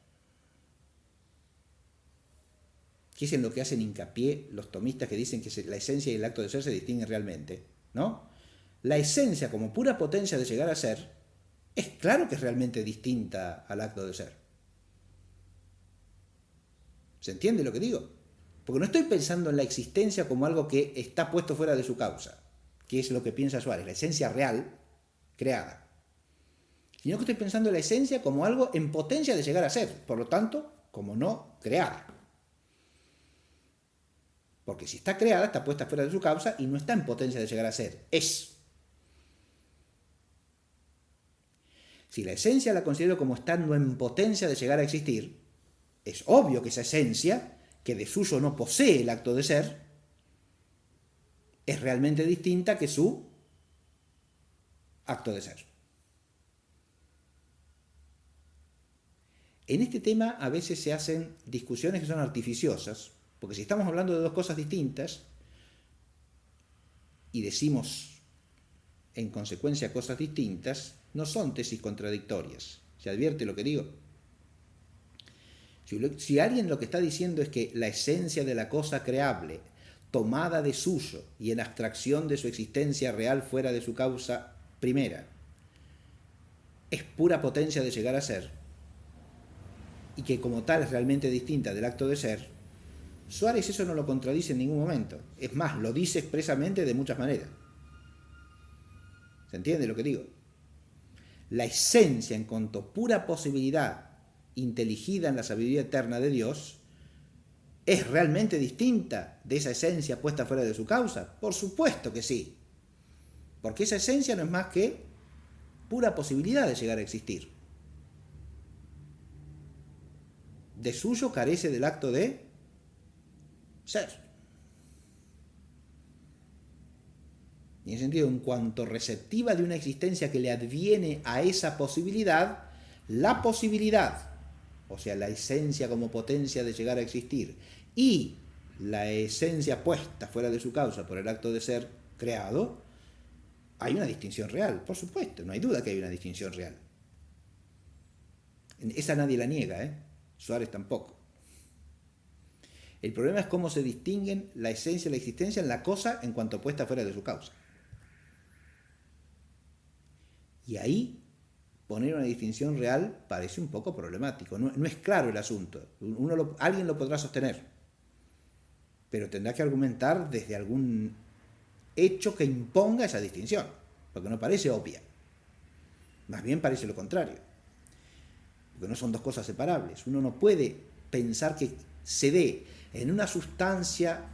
que es en lo que hacen hincapié los tomistas que dicen que la esencia y el acto de ser se distinguen realmente, ¿no? La esencia como pura potencia de llegar a ser, es claro que es realmente distinta al acto de ser. ¿Se entiende lo que digo? Porque no estoy pensando en la existencia como algo que está puesto fuera de su causa, que es lo que piensa Suárez, la esencia real, creada. Sino que estoy pensando en la esencia como algo en potencia de llegar a ser, por lo tanto, como no creada. Porque si está creada, está puesta fuera de su causa y no está en potencia de llegar a ser. Es. Si la esencia la considero como estando en potencia de llegar a existir, es obvio que esa esencia, que de suyo no posee el acto de ser, es realmente distinta que su acto de ser. En este tema a veces se hacen discusiones que son artificiosas, porque si estamos hablando de dos cosas distintas y decimos en consecuencia cosas distintas, no son tesis contradictorias. ¿Se advierte lo que digo? Si alguien lo que está diciendo es que la esencia de la cosa creable, tomada de suyo y en abstracción de su existencia real fuera de su causa primera, es pura potencia de llegar a ser, y que como tal es realmente distinta del acto de ser, Suárez eso no lo contradice en ningún momento. Es más, lo dice expresamente de muchas maneras. ¿Se entiende lo que digo? La esencia en cuanto pura posibilidad inteligida en la sabiduría eterna de Dios es realmente distinta de esa esencia puesta fuera de su causa. Por supuesto que sí. Porque esa esencia no es más que pura posibilidad de llegar a existir. De suyo carece del acto de ser. Y en ese sentido, en cuanto receptiva de una existencia que le adviene a esa posibilidad, la posibilidad, o sea, la esencia como potencia de llegar a existir, y la esencia puesta fuera de su causa por el acto de ser creado, hay una distinción real, por supuesto, no hay duda que hay una distinción real. Esa nadie la niega, Suárez tampoco. El problema es cómo se distinguen la esencia y la existencia en la cosa en cuanto puesta fuera de su causa. Y ahí poner una distinción real parece un poco problemático. No es claro el asunto. Alguien lo podrá sostener, pero tendrá que argumentar desde algún hecho que imponga esa distinción, porque no parece obvia. Más bien parece lo contrario, porque no son dos cosas separables. Uno no puede pensar que se dé en una sustancia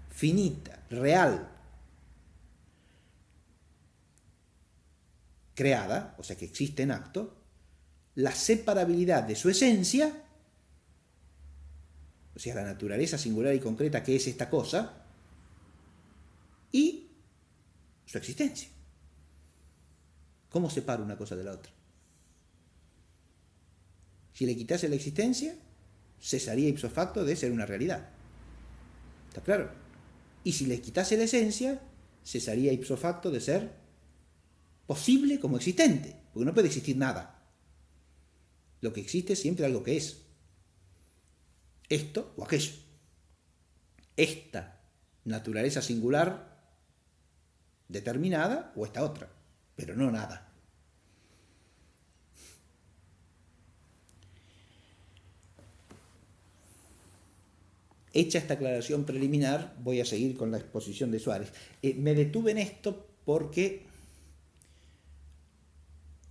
finita, real, creada, o sea que existe en acto, la separabilidad de su esencia, o sea, la naturaleza singular y concreta que es esta cosa, y su existencia. ¿Cómo separo una cosa de la otra? Si le quitase la existencia, cesaría ipso facto de ser una realidad. ¿Está claro? Y si le quitase la esencia, cesaría ipso facto de ser posible como existente, porque no puede existir nada. Lo que existe es siempre algo que es. Esto o aquello. Esta naturaleza singular determinada o esta otra, pero no nada. Hecha esta aclaración preliminar, voy a seguir con la exposición de Suárez. Me detuve en esto porque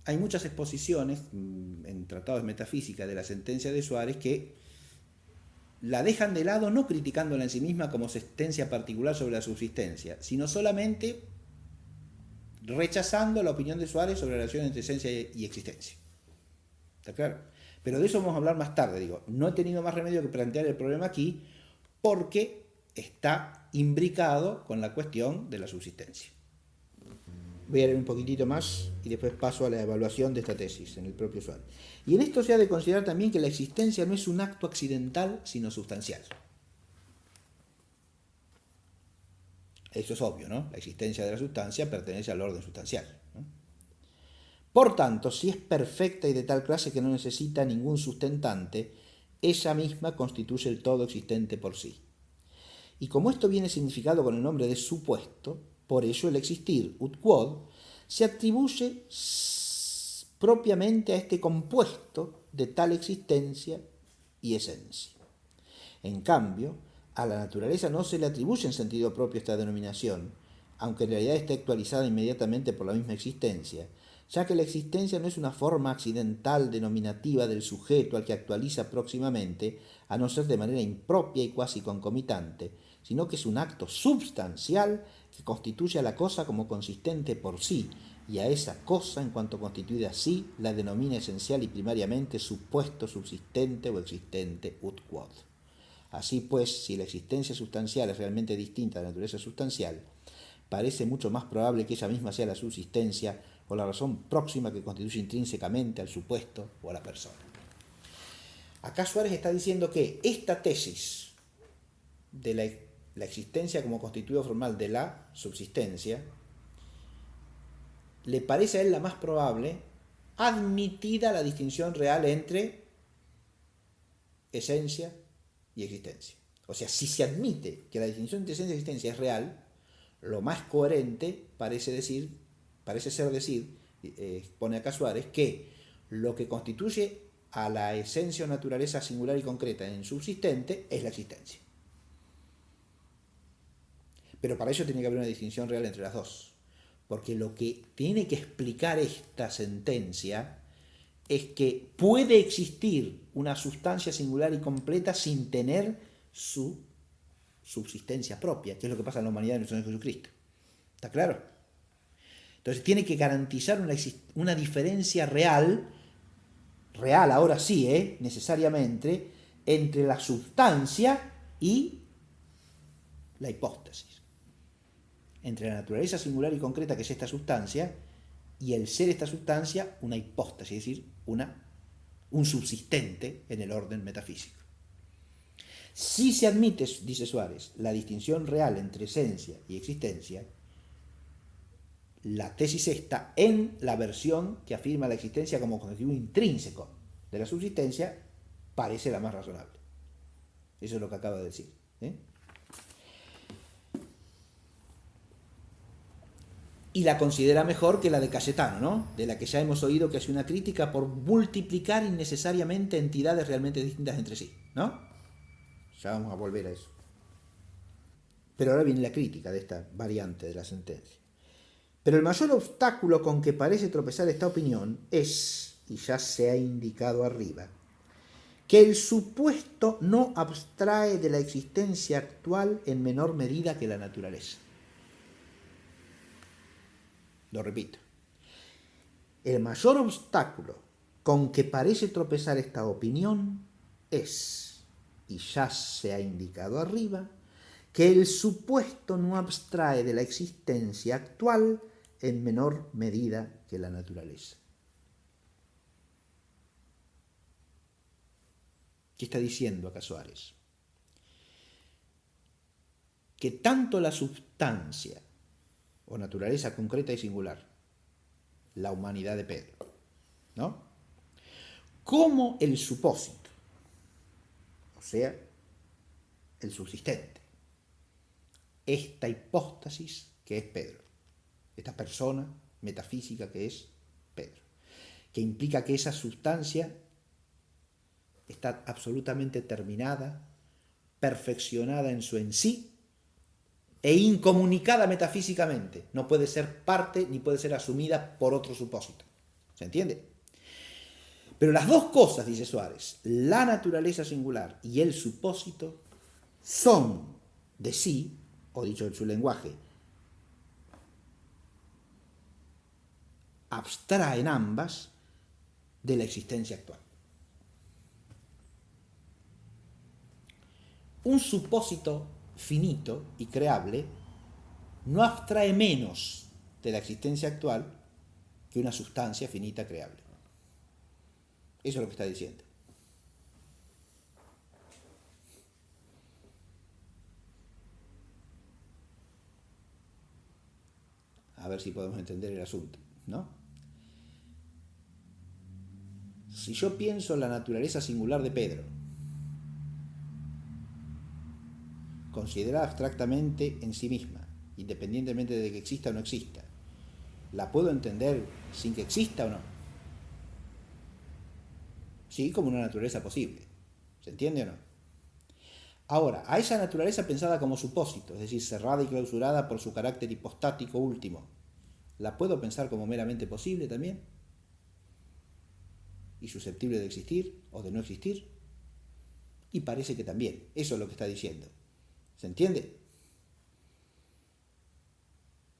hay muchas exposiciones en tratados de metafísica de la sentencia de Suárez que la dejan de lado no criticándola en sí misma como sentencia particular sobre la subsistencia, sino solamente rechazando la opinión de Suárez sobre la relación entre esencia y existencia. ¿Está claro? Pero de eso vamos a hablar más tarde. Digo, no he tenido más remedio que plantear el problema aquí porque está imbricado con la cuestión de la subsistencia. Voy a leer un poquitito más y después paso a la evaluación de esta tesis en el propio Suárez. Y en esto se ha de considerar también que la existencia no es un acto accidental, sino sustancial. Eso es obvio, ¿no? La existencia de la sustancia pertenece al orden sustancial, ¿no? Por tanto, si es perfecta y de tal clase que no necesita ningún sustentante, ella misma constituye el todo existente por sí. Y como esto viene significado con el nombre de supuesto, por ello el existir, ut quod, se atribuye propiamente a este compuesto de tal existencia y esencia. En cambio, a la naturaleza no se le atribuye en sentido propio esta denominación, aunque en realidad esté actualizada inmediatamente por la misma existencia, ya que la existencia no es una forma accidental denominativa del sujeto al que actualiza próximamente, a no ser de manera impropia y cuasi concomitante, sino que es un acto substancial que constituye a la cosa como consistente por sí, y a esa cosa, en cuanto constituida así, la denomina esencial y primariamente supuesto, subsistente o existente ut quod. Así pues, si la existencia sustancial es realmente distinta de la naturaleza sustancial, parece mucho más probable que ella misma sea la subsistencia o la razón próxima que constituye intrínsecamente al supuesto o a la persona. Acá Suárez está diciendo que esta tesis de la existencia como constituido formal de la subsistencia le parece a él la más probable, admitida la distinción real entre esencia y existencia. O sea, si se admite que la distinción entre esencia y existencia es real, lo más coherente parece ser decir, pone acá Suárez, que lo que constituye a la esencia o naturaleza singular y concreta en subsistente es la existencia. Pero para ello tiene que haber una distinción real entre las dos. Porque lo que tiene que explicar esta sentencia es que puede existir una sustancia singular y completa sin tener su subsistencia propia, que es lo que pasa en la humanidad de nuestro Señor Jesucristo. ¿Está claro? Entonces tiene que garantizar una diferencia real ahora sí, necesariamente, entre la sustancia y la hipóstasis. Entre la naturaleza singular y concreta, que es esta sustancia, y el ser esta sustancia, una hipóstasis, es decir, un subsistente en el orden metafísico. Si se admite, dice Suárez, la distinción real entre esencia y existencia, la tesis está en la versión que afirma la existencia como constitutivo intrínseco de la subsistencia, parece la más razonable. Eso es lo que acaba de decir. Y la considera mejor que la de Cayetano, ¿no? De la que ya hemos oído que hace una crítica por multiplicar innecesariamente entidades realmente distintas entre sí, ¿no? Ya vamos a volver a eso. Pero ahora viene la crítica de esta variante de la sentencia. Pero el mayor obstáculo con que parece tropezar esta opinión es, y ya se ha indicado arriba, que el supuesto no abstrae de la existencia actual en menor medida que la naturaleza. Lo repito. El mayor obstáculo con que parece tropezar esta opinión es, y ya se ha indicado arriba, que el supuesto no abstrae de la existencia actual en menor medida que la naturaleza. ¿Qué está diciendo acá Suárez? Que tanto la sustancia o naturaleza concreta y singular, la humanidad de Pedro, ¿no? Como el supósito, o sea, el subsistente, esta hipóstasis que es Pedro, esta persona metafísica que es Pedro, que implica que esa sustancia está absolutamente terminada, perfeccionada en su en sí e incomunicada metafísicamente. No puede ser parte ni puede ser asumida por otro supósito. ¿Se entiende? Pero las dos cosas, dice Suárez, la naturaleza singular y el supósito, son de sí, o dicho en su lenguaje, abstraen ambas de la existencia actual. Un supósito finito y creable no abstrae menos de la existencia actual que una sustancia finita creable. Eso es lo que está diciendo. A ver si podemos entender el asunto, ¿no? Si yo pienso en la naturaleza singular de Pedro, considerada abstractamente en sí misma, independientemente de que exista o no exista, ¿la puedo entender sin que exista o no? Sí, como una naturaleza posible. ¿Se entiende o no? Ahora, a esa naturaleza pensada como supósito, es decir, cerrada y clausurada por su carácter hipostático último, ¿la puedo pensar como meramente posible también? ¿Y susceptible de existir o de no existir? Y parece que también. Eso es lo que está diciendo. ¿Se entiende?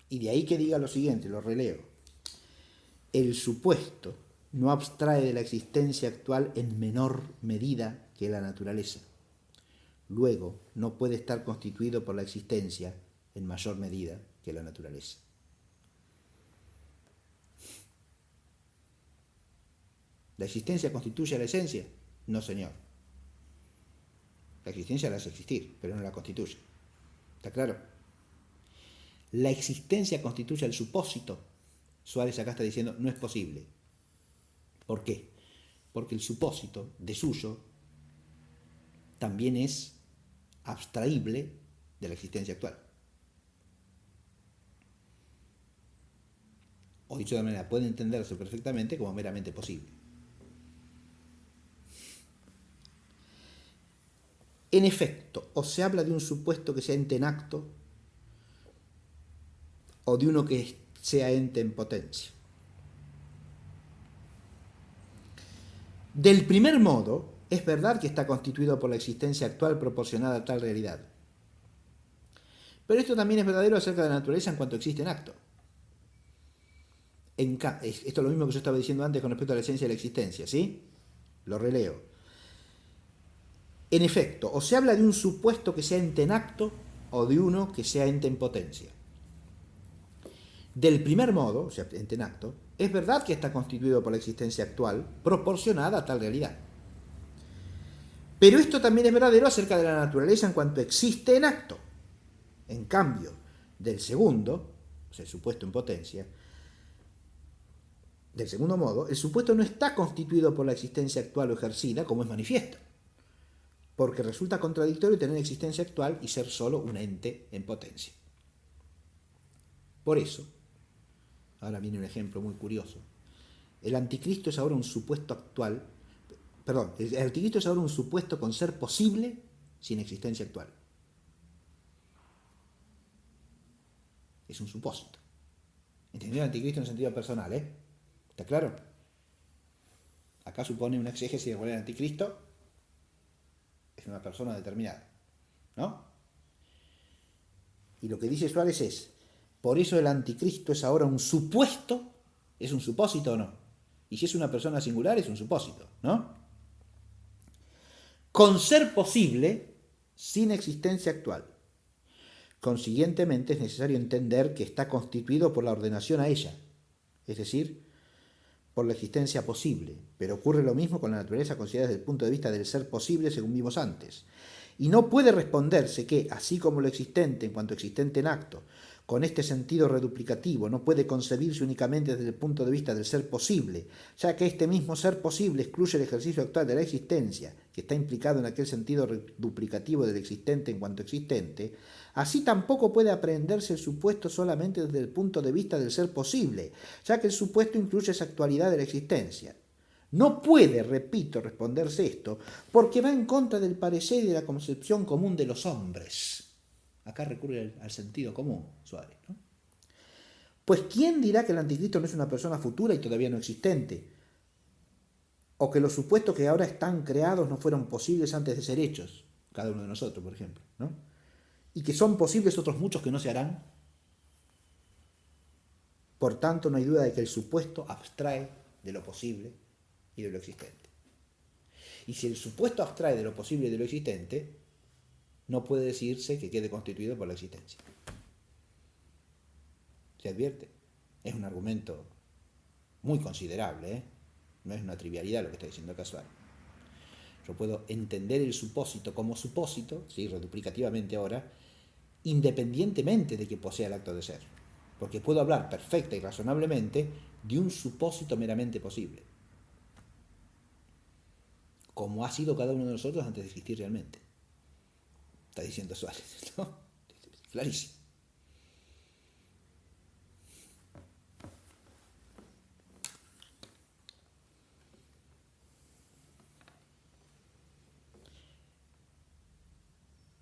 Y de ahí que diga lo siguiente, lo releo. El supuesto no abstrae de la existencia actual en menor medida que la naturaleza. Luego, no puede estar constituido por la existencia en mayor medida que la naturaleza. ¿La existencia constituye a la esencia? No, señor. La existencia la hace existir, pero no la constituye. ¿Está claro? La existencia constituye el supósito. Suárez acá está diciendo, no es posible. ¿Por qué? Porque el supósito, de suyo, también es abstraíble de la existencia actual. O dicho de otra manera, puede entenderse perfectamente como meramente posible. En efecto, o se habla de un supuesto que sea ente en acto, o de uno que sea ente en potencia. Del primer modo, es verdad que está constituido por la existencia actual proporcionada a tal realidad. Pero esto también es verdadero acerca de la naturaleza en cuanto existe en acto. Esto es lo mismo que yo estaba diciendo antes con respecto a la esencia de la existencia, ¿sí? Lo releo. En efecto, o se habla de un supuesto que sea ente en acto o de uno que sea ente en potencia. Del primer modo, o sea, ente en acto, es verdad que está constituido por la existencia actual proporcionada a tal realidad. Pero esto también es verdadero acerca de la naturaleza en cuanto existe en acto. En cambio, del segundo, o sea, el supuesto en potencia, del segundo modo, el supuesto no está constituido por la existencia actual o ejercida, como es manifiesto, porque resulta contradictorio tener existencia actual y ser solo un ente en potencia. Por eso, ahora viene un ejemplo muy curioso, el anticristo es ahora un supuesto actual, el anticristo es ahora un supuesto con ser posible sin existencia actual. Es un supósito. ¿Entendido el anticristo en sentido personal, ¿Está claro? Acá supone una exégesis de cuál es el anticristo. Es una persona determinada, ¿no? Y lo que dice Suárez es, por eso el anticristo es ahora un supuesto, ¿es un supósito o no? Y si es una persona singular, es un supósito, ¿no? Con ser posible, sin existencia actual. Consiguientemente es necesario entender que está constituido por la ordenación a ella, es decir, por la existencia posible, pero ocurre lo mismo con la naturaleza considerada desde el punto de vista del ser posible según vimos antes. Y no puede responderse que, así como lo existente en cuanto existente en acto, con este sentido reduplicativo no puede concebirse únicamente desde el punto de vista del ser posible, ya que este mismo ser posible excluye el ejercicio actual de la existencia, que está implicado en aquel sentido reduplicativo del existente en cuanto existente, así tampoco puede aprehenderse el supuesto solamente desde el punto de vista del ser posible, ya que el supuesto incluye esa actualidad de la existencia. No puede, repito, responderse esto, porque va en contra del parecer y de la concepción común de los hombres. Acá recurre al sentido común, Suárez, ¿no? Pues ¿quién dirá que el anticristo no es una persona futura y todavía no existente? O que los supuestos que ahora están creados no fueron posibles antes de ser hechos, cada uno de nosotros, por ejemplo, ¿no? Y que son posibles otros muchos que no se harán. Por tanto, no hay duda de que el supuesto abstrae de lo posible y de lo existente. Y si el supuesto abstrae de lo posible y de lo existente, no puede decirse que quede constituido por la existencia. ¿Se advierte? Es un argumento muy considerable, No es una trivialidad lo que está diciendo Casual. Yo puedo entender el supósito como supósito, ¿sí? Reduplicativamente ahora, independientemente de que posea el acto de ser. Porque puedo hablar perfecta y razonablemente de un supósito meramente posible, como ha sido cada uno de nosotros antes de existir realmente. Está diciendo Suárez, ¿no? Clarísimo.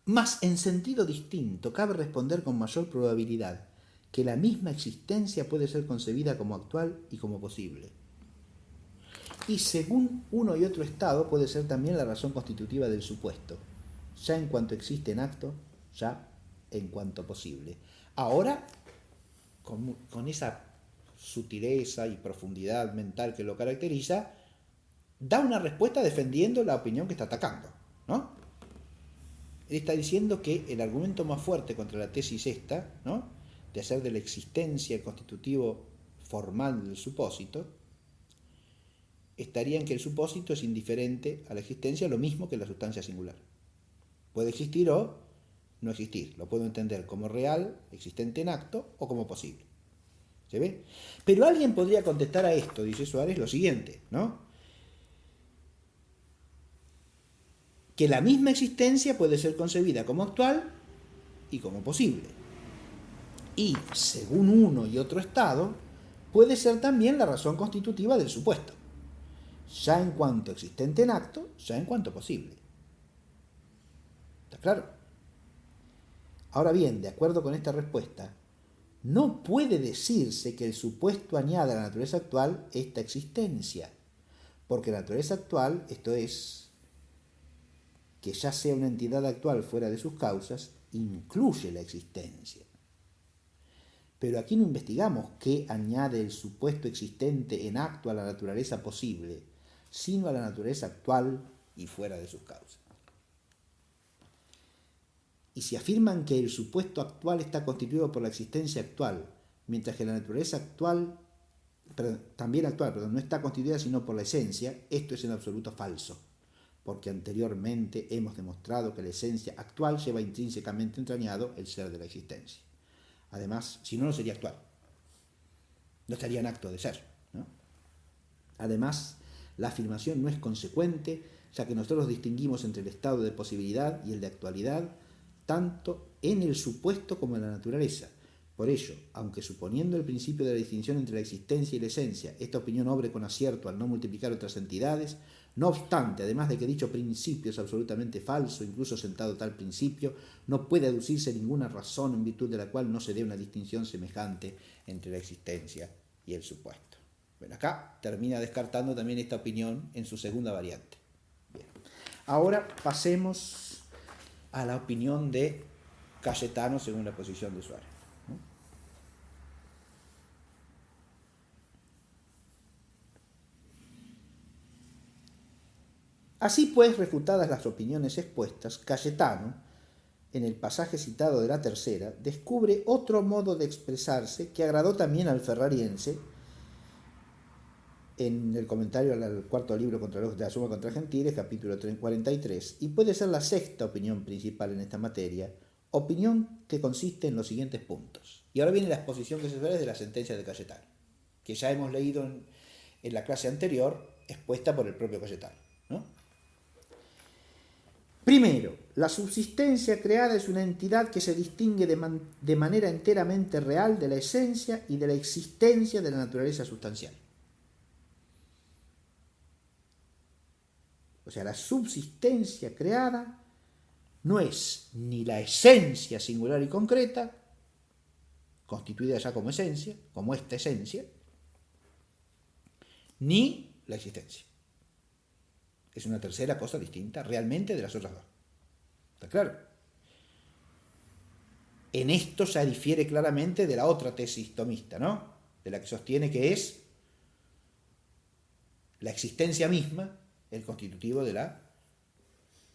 Mas en sentido distinto, cabe responder con mayor probabilidad que la misma existencia puede ser concebida como actual y como posible. Y según uno y otro estado puede ser también la razón constitutiva del supuesto, ya en cuanto existe en acto, ya en cuanto posible. Ahora, con esa sutileza y profundidad mental que lo caracteriza, da una respuesta defendiendo la opinión que está atacando, ¿no? Él está diciendo que el argumento más fuerte contra la tesis esta, ¿no?, de hacer de la existencia el constitutivo formal del supósito, estaría en que el supósito es indiferente a la existencia, lo mismo que la sustancia singular. Puede existir o no existir. Lo puedo entender como real, existente en acto, o como posible. ¿Se ve? Pero alguien podría contestar a esto, dice Suárez, lo siguiente, ¿no? Que la misma existencia puede ser concebida como actual y como posible. Y, según uno y otro estado, puede ser también la razón constitutiva del supuesto, ya en cuanto existente en acto, ya en cuanto posible. ¿Está claro? Ahora bien, de acuerdo con esta respuesta, no puede decirse que el supuesto añade a la naturaleza actual esta existencia, porque la naturaleza actual, esto es, que ya sea una entidad actual fuera de sus causas, incluye la existencia. Pero aquí no investigamos qué añade el supuesto existente en acto a la naturaleza posible, sino a la naturaleza actual y fuera de sus causas. Y si afirman que el supuesto actual está constituido por la existencia actual, mientras que la naturaleza actual, también actual, no está constituida sino por la esencia, esto es en absoluto falso, porque anteriormente hemos demostrado que la esencia actual lleva intrínsecamente entrañado el ser de la existencia. Además, si no, no sería actual, no estaría en acto de ser, ¿no? Además, la afirmación no es consecuente, ya que nosotros distinguimos entre el estado de posibilidad y el de actualidad, tanto en el supuesto como en la naturaleza. Por ello, aunque suponiendo el principio de la distinción entre la existencia y la esencia, esta opinión obre con acierto al no multiplicar otras entidades, no obstante, además de que dicho principio es absolutamente falso, incluso sentado tal principio, no puede aducirse ninguna razón en virtud de la cual no se dé una distinción semejante entre la existencia y el supuesto. Bueno, acá termina descartando también esta opinión en su segunda variante. Bien. Ahora pasemos a la opinión de Cayetano según la posición de Suárez. Así pues, refutadas las opiniones expuestas, Cayetano, en el pasaje citado de la tercera, descubre otro modo de expresarse que agradó también al ferrariense en el comentario al cuarto libro de la Suma contra Gentiles, capítulo 43, y puede ser la sexta opinión principal en esta materia, opinión que consiste en los siguientes puntos. Y ahora viene la exposición que se ve de la sentencia de Cayetano, que ya hemos leído en la clase anterior, expuesta por el propio Cayetano, ¿no? Primero, la subsistencia creada es una entidad que se distingue de manera enteramente real de la esencia y de la existencia de la naturaleza sustancial. O sea, la subsistencia creada no es ni la esencia singular y concreta, constituida ya como esencia, como esta esencia, ni la existencia. Es una tercera cosa distinta realmente de las otras dos. ¿Está claro? En esto ya difiere claramente de la otra tesis tomista, ¿no? De la que sostiene que es la existencia misma el constitutivo de la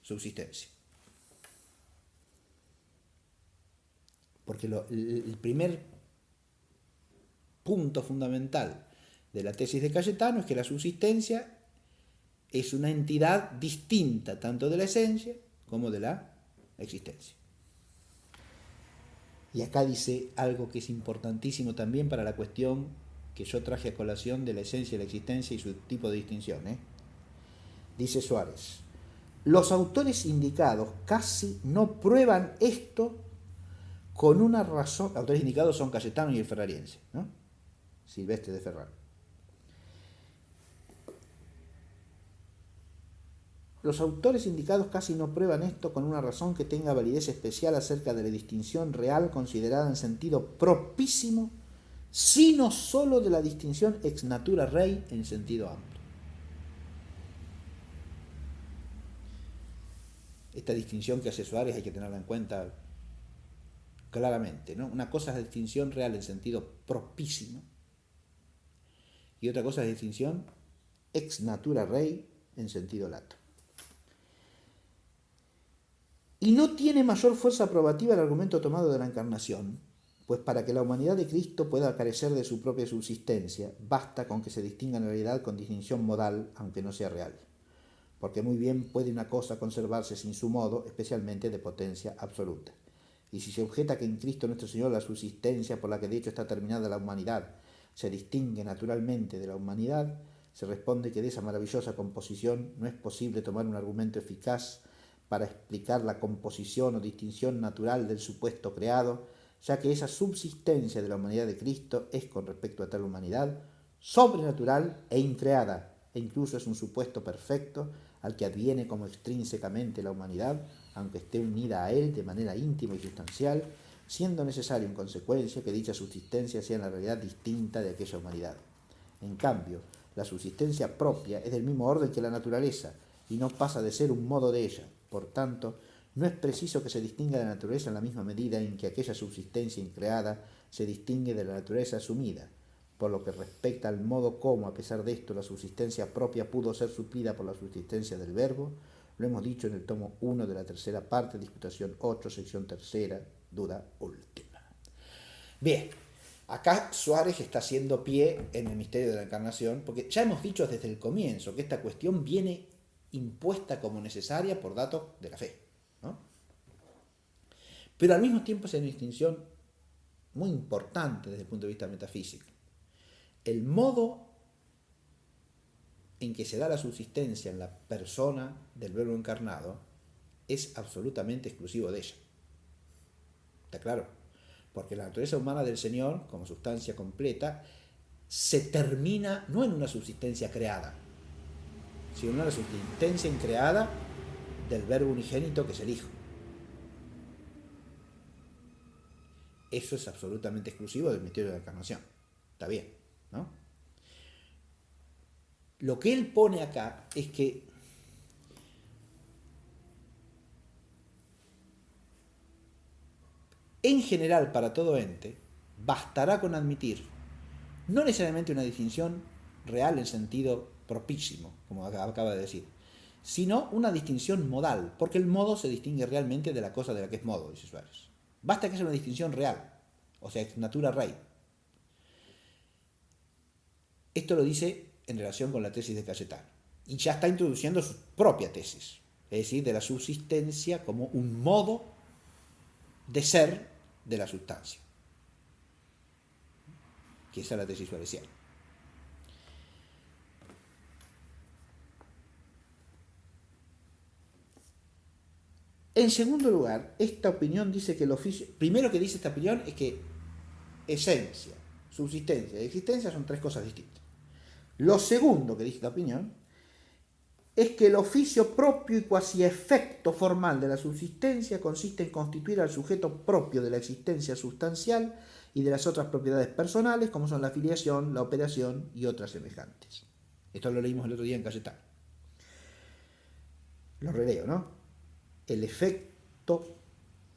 subsistencia. Porque el primer punto fundamental de la tesis de Cayetano es que la subsistencia es una entidad distinta tanto de la esencia como de la existencia. Y acá dice algo que es importantísimo también para la cuestión que yo traje a colación de la esencia y la existencia y su tipo de distinción. Dice Suárez, los autores indicados casi no prueban esto con una razón. Los autores indicados son Cayetano y el ferrariense, ¿no? Silvestre de Ferrar. Los autores indicados casi no prueban esto con una razón que tenga validez especial acerca de la distinción real considerada en sentido propísimo, sino sólo de la distinción ex natura rei en sentido amplio. Esta distinción que hace Suárez hay que tenerla en cuenta claramente, ¿no? Una cosa es la distinción real en sentido propísimo y otra cosa es la distinción ex natura rei en sentido lato. Y no tiene mayor fuerza probativa el argumento tomado de la encarnación, pues para que la humanidad de Cristo pueda carecer de su propia subsistencia, basta con que se distinga en realidad con distinción modal, aunque no sea real, porque muy bien puede una cosa conservarse sin su modo, especialmente de potencia absoluta. Y si se objeta que en Cristo nuestro Señor la subsistencia por la que de hecho está terminada la humanidad se distingue naturalmente de la humanidad, se responde que de esa maravillosa composición no es posible tomar un argumento eficaz para explicar la composición o distinción natural del supuesto creado, ya que esa subsistencia de la humanidad de Cristo es, con respecto a tal humanidad, sobrenatural e increada, e incluso es un supuesto perfecto al que adviene como extrínsecamente la humanidad, aunque esté unida a él de manera íntima y sustancial, siendo necesario en consecuencia que dicha subsistencia sea en la realidad distinta de aquella humanidad. En cambio, la subsistencia propia es del mismo orden que la naturaleza y no pasa de ser un modo de ella. Por tanto, no es preciso que se distinga de la naturaleza en la misma medida en que aquella subsistencia increada se distingue de la naturaleza asumida. Por lo que respecta al modo como, a pesar de esto, la subsistencia propia pudo ser suplida por la subsistencia del verbo, lo hemos dicho en el tomo 1 de la tercera parte, disputación 8, sección tercera, duda última. Bien, acá Suárez está haciendo pie en el misterio de la encarnación, porque ya hemos dicho desde el comienzo que esta cuestión viene impuesta como necesaria por datos de la fe, ¿no? Pero al mismo tiempo es una distinción muy importante desde el punto de vista metafísico. El modo en que se da la subsistencia en la persona del verbo encarnado es absolutamente exclusivo de ella. ¿Está claro? Porque la naturaleza humana del Señor, como sustancia completa, se termina no en una subsistencia creada, sino en una subsistencia increada del verbo unigénito que es el Hijo. Eso es absolutamente exclusivo del misterio de la encarnación. Está bien, ¿no? Lo que él pone acá es que en general para todo ente bastará con admitir no necesariamente una distinción real en sentido propísimo, como acaba de decir, sino una distinción modal, porque el modo se distingue realmente de la cosa de la que es modo, dice Suárez. Basta que sea una distinción real, o sea, ex natura rei. Esto lo dice en relación con la tesis de Cayetano, y ya está introduciendo su propia tesis, es decir, de la subsistencia como un modo de ser de la sustancia, que esa es la tesis suareciana. En segundo lugar, esta opinión dice que el oficio, primero que dice esta opinión es que esencia, subsistencia y existencia son tres cosas distintas. Lo segundo que dice esta opinión es que el oficio propio y cuasi efecto formal de la subsistencia consiste en constituir al sujeto propio de la existencia sustancial y de las otras propiedades personales, como son la filiación, la operación y otras semejantes. Esto lo leímos el otro día en Cayetano. Lo releo, ¿no? El efecto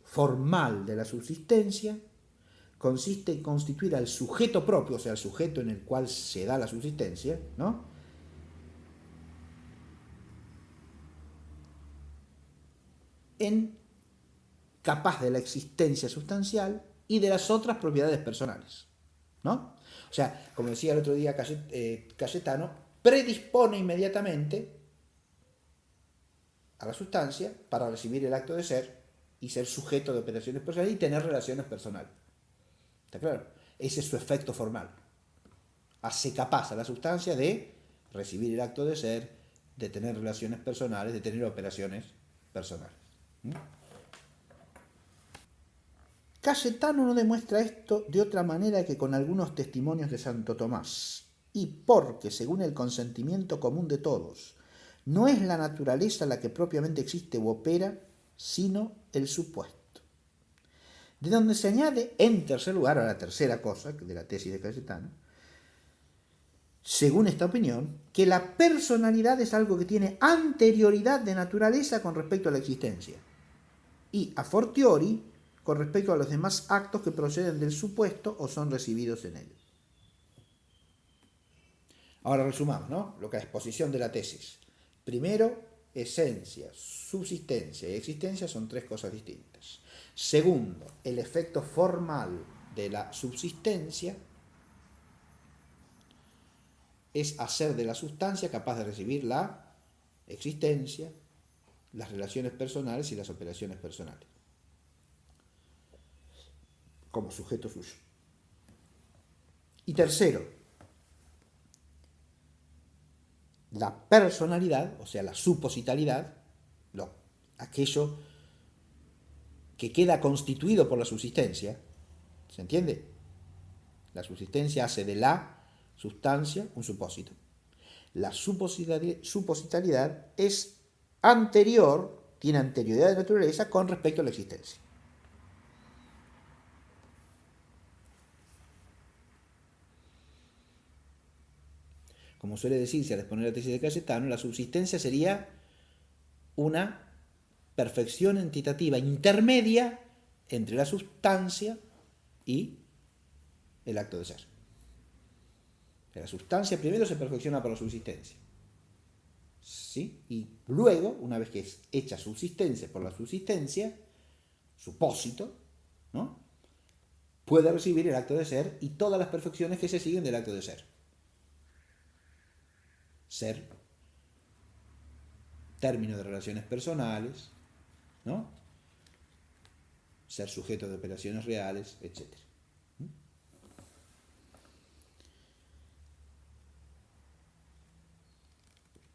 formal de la subsistencia consiste en constituir al sujeto propio, o sea, el sujeto en el cual se da la subsistencia, ¿no? En capaz de la existencia sustancial y de las otras propiedades personales, ¿no? O sea, como decía el otro día Cayetano, predispone inmediatamente a la sustancia para recibir el acto de ser y ser sujeto de operaciones personales y tener relaciones personales. ¿Está claro? Ese es su efecto formal. Hace capaz a la sustancia de recibir el acto de ser, de tener relaciones personales, de tener operaciones personales. Cayetano no demuestra esto de otra manera que con algunos testimonios de Santo Tomás, y porque, según el consentimiento común de todos, no es la naturaleza la que propiamente existe u opera, sino el supuesto. De donde se añade, en tercer lugar, a la tercera cosa de la tesis de Cayetano, según esta opinión, que la personalidad es algo que tiene anterioridad de naturaleza con respecto a la existencia, y a fortiori con respecto a los demás actos que proceden del supuesto o son recibidos en él. Ahora resumamos, ¿no? Lo que es la exposición de la tesis. Primero, esencia, subsistencia y existencia son tres cosas distintas. Segundo, el efecto formal de la subsistencia es hacer de la sustancia capaz de recibir la existencia, las relaciones personales y las operaciones personales, como sujeto suyo. Y tercero, la personalidad, o sea, la supositalidad, aquello que queda constituido por la subsistencia, ¿se entiende? La subsistencia hace de la sustancia un supósito. La supositalidad es anterior, tiene anterioridad de naturaleza con respecto a la existencia. como suele decirse al exponer la tesis de Cayetano, la subsistencia sería una perfección entitativa intermedia entre la sustancia y el acto de ser. La sustancia primero se perfecciona por la subsistencia, ¿sí? Y luego, una vez que es hecha subsistencia por la subsistencia, supósito, ¿no?, puede recibir el acto de ser y todas las perfecciones que se siguen del acto de ser. Ser, término de relaciones personales, ¿no?, ser sujeto de operaciones reales, etc.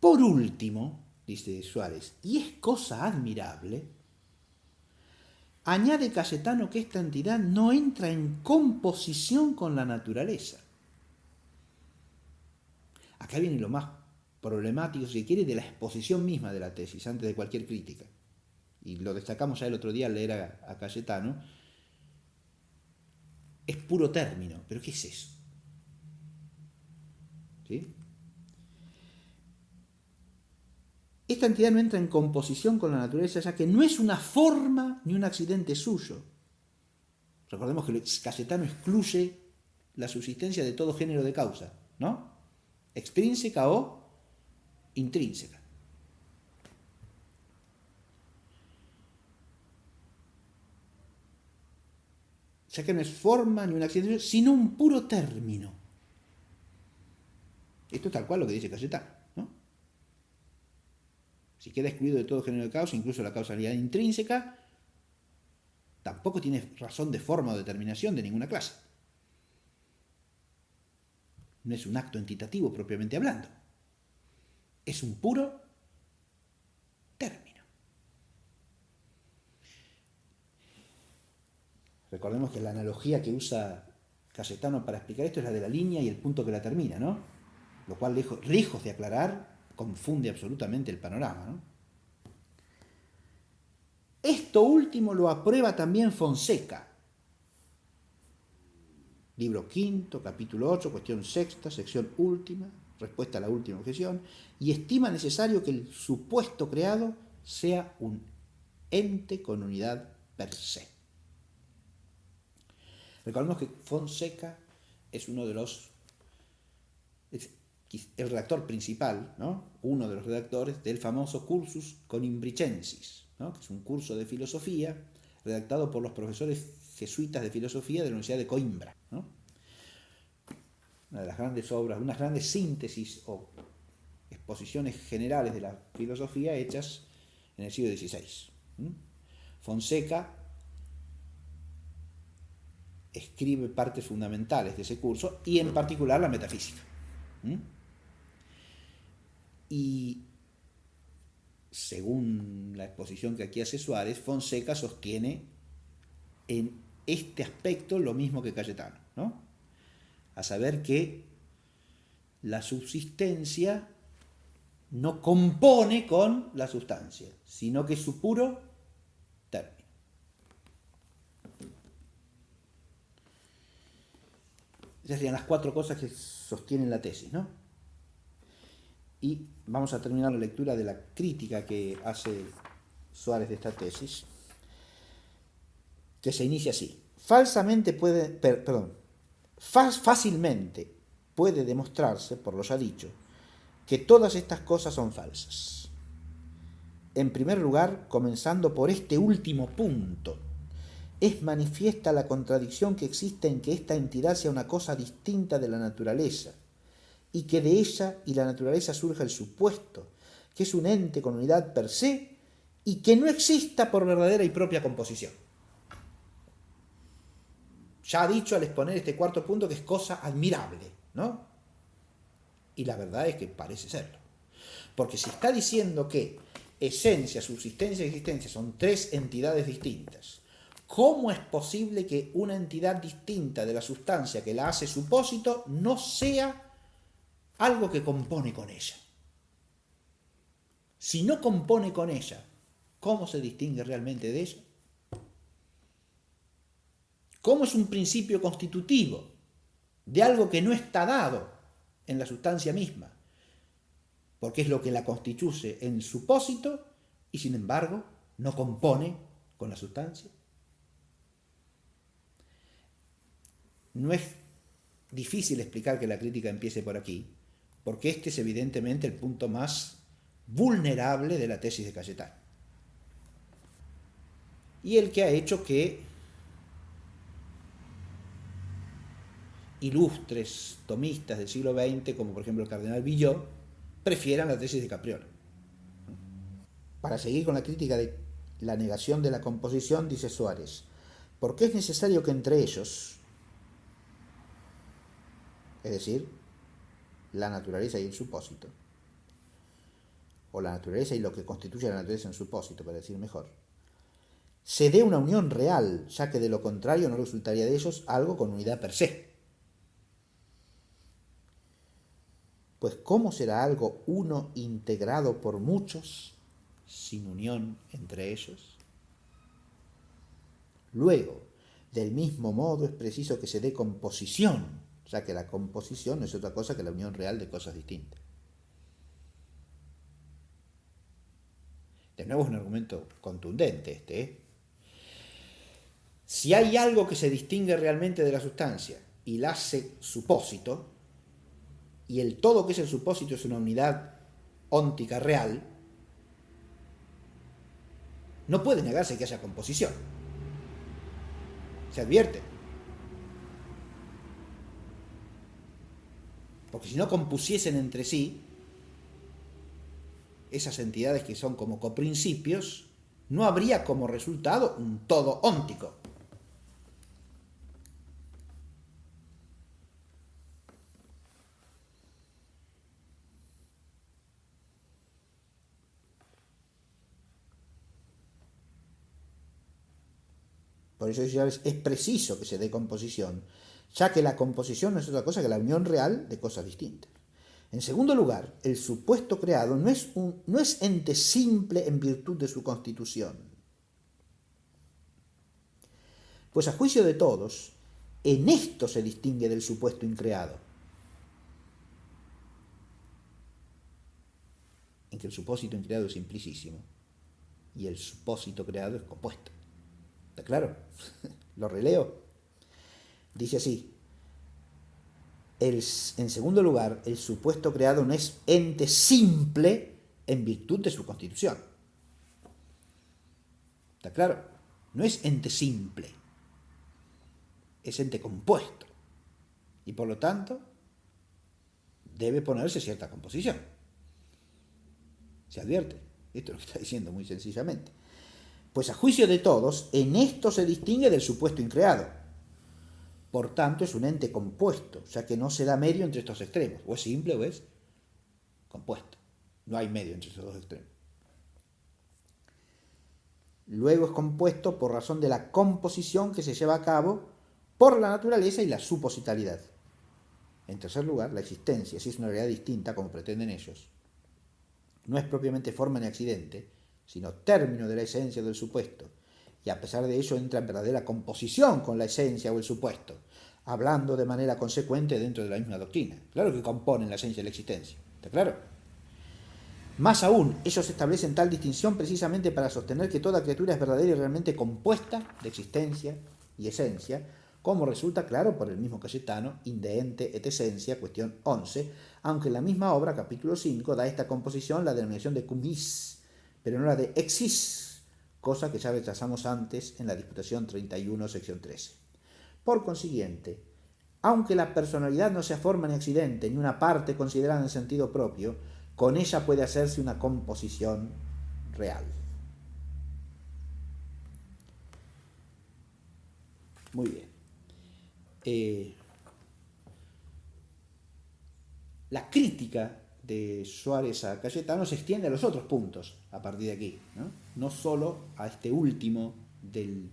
Por último, dice Suárez, y es cosa admirable, añade Cayetano que esta entidad no entra en composición con la naturaleza. Acá viene lo más problemático, si quiere, de la exposición misma de la tesis, antes de cualquier crítica. Y lo destacamos ya el otro día al leer a Cayetano. Es puro término, pero ¿qué es eso? ¿Sí? Esta entidad no entra en composición con la naturaleza, ya que no es una forma ni un accidente suyo. Recordemos que Cayetano excluye la subsistencia de todo género de causa, ¿no? Extrínseca o intrínseca. Ya que no es forma ni un accidente, sino un puro término. Esto es tal cual lo que dice Cayetano, ¿no? Si queda excluido de todo género de causa, incluso la causalidad intrínseca, tampoco tiene razón de forma o determinación de ninguna clase. No es un acto entitativo propiamente hablando. Es un puro término. Recordemos que la analogía que usa Cayetano para explicar esto es la de la línea y el punto que la termina, ¿no? Lo cual, lejos de aclarar, confunde absolutamente el panorama, ¿no? Esto último lo aprueba también Fonseca. Libro quinto, capítulo 8, cuestión sexta, sección última, respuesta a la última objeción, y estima necesario que el supuesto creado sea un ente con unidad per se. Recordemos que Fonseca es uno de los, el redactor principal, ¿no?, uno de los redactores del famoso Cursus Conimbricensis, ¿no?, que es un curso de filosofía redactado por los profesores jesuitas de filosofía de la Universidad de Coimbra, ¿no? Una de las grandes obras, unas grandes síntesis o exposiciones generales de la filosofía hechas en el siglo XVI. Fonseca escribe partes fundamentales de ese curso y en particular la metafísica. Y según la exposición que aquí hace Suárez, Fonseca sostiene en este aspecto lo mismo que Cayetano, ¿no? A saber que la subsistencia no compone con la sustancia, sino que es su puro término. Esas serían las 4 cosas que sostienen la tesis, ¿no? Y vamos a terminar la lectura de la crítica que hace Suárez de esta tesis, que se inicia así. Fácilmente puede demostrarse, por lo ya dicho, que todas estas cosas son falsas. En primer lugar, comenzando por este último punto, es manifiesta la contradicción que existe en que esta entidad sea una cosa distinta de la naturaleza, y que de ella y la naturaleza surja el supuesto, que es un ente con unidad per se, y que no exista por verdadera y propia composición. Ya ha dicho al exponer este cuarto punto que es cosa admirable, ¿no? Y la verdad es que parece serlo. Porque si está diciendo que esencia, subsistencia y existencia son 3 entidades distintas, ¿cómo es posible que una entidad distinta de la sustancia que la hace supósito no sea algo que compone con ella? Si no compone con ella, ¿cómo se distingue realmente de ella? ¿Cómo es un principio constitutivo de algo que no está dado en la sustancia misma? porque es lo que la constituye en supósito y sin embargo no compone con la sustancia. No es difícil explicar que la crítica empiece por aquí, porque este es evidentemente el punto más vulnerable de la tesis de Cayetano. Y el que ha hecho que ilustres tomistas del siglo XX, como por ejemplo el cardenal Villot, prefieran la tesis de Capriolo. Para seguir con la crítica de la negación de la composición, dice Suárez, porque es necesario que entre ellos, es decir, la naturaleza y el supósito, o la naturaleza y lo que constituye la naturaleza en supósito, para decir mejor, se dé una unión real, ya que de lo contrario no resultaría de ellos algo con unidad per se. Pues ¿cómo será algo uno integrado por muchos sin unión entre ellos? Luego, del mismo modo es preciso que se dé composición, ya que la composición no es otra cosa que la unión real de cosas distintas. De nuevo es un argumento contundente este, ¿eh? Si hay algo que se distingue realmente de la sustancia y la hace supósito, y el todo que es el supósito es una unidad óntica real, no puede negarse que haya composición. Se advierte. Porque si no compusiesen entre sí, esas entidades que son como coprincipios, no habría como resultado un todo óntico. Por eso es preciso que se dé composición, ya que la composición no es otra cosa que la unión real de cosas distintas. En segundo lugar, el supuesto creado no es ente simple en virtud de su constitución, pues a juicio de todos, en esto se distingue del supuesto increado, en que el supósito increado es simplicísimo y el supósito creado es compuesto. ¿Está claro? Lo releo. Dice así. En segundo lugar, el supuesto creado no es ente simple en virtud de su constitución. ¿Está claro? No es ente simple. Es ente compuesto. Y por lo tanto, debe ponerse cierta composición. ¿Se advierte? Esto es lo que está diciendo muy sencillamente. Pues a juicio de todos, en esto se distingue del supuesto increado. Por tanto, es un ente compuesto, ya que no se da medio entre estos extremos. O es simple o es compuesto. No hay medio entre estos dos extremos. Luego es compuesto por razón de la composición que se lleva a cabo por la naturaleza y la supositalidad. En tercer lugar, la existencia, si es una realidad distinta, como pretenden ellos, no es propiamente forma ni accidente, sino término de la esencia del supuesto, y a pesar de ello entra en verdadera composición con la esencia o el supuesto, hablando de manera consecuente dentro de la misma doctrina. Claro que componen la esencia de la existencia, ¿está claro? Más aún, ellos establecen tal distinción precisamente para sostener que toda criatura es verdadera y realmente compuesta de existencia y esencia, como resulta claro por el mismo Cayetano, Inde ente et essentia, cuestión 11, aunque en la misma obra, capítulo 5, da a esta composición la denominación de cumis, pero no la de exis, cosa que ya rechazamos antes en la Disputación 31, sección 13. Por consiguiente, aunque la personalidad no sea forma ni accidente, ni una parte considerada en sentido propio, con ella puede hacerse una composición real. Muy bien. La crítica de Suárez a Cayetano se extiende a los otros puntos a partir de aquí, no solo a este último de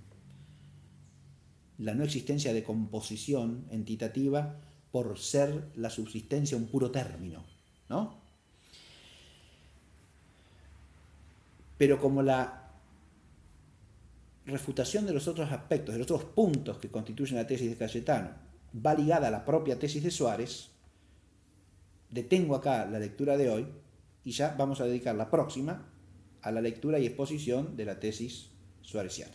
la no existencia de composición entitativa por ser la subsistencia un puro término, ¿no? Pero como la refutación de los otros aspectos, de los otros puntos que constituyen la tesis de Cayetano, va ligada a la propia tesis de Suárez, detengo acá la lectura de hoy y ya vamos a dedicar la próxima a la lectura y exposición de la tesis suareciana.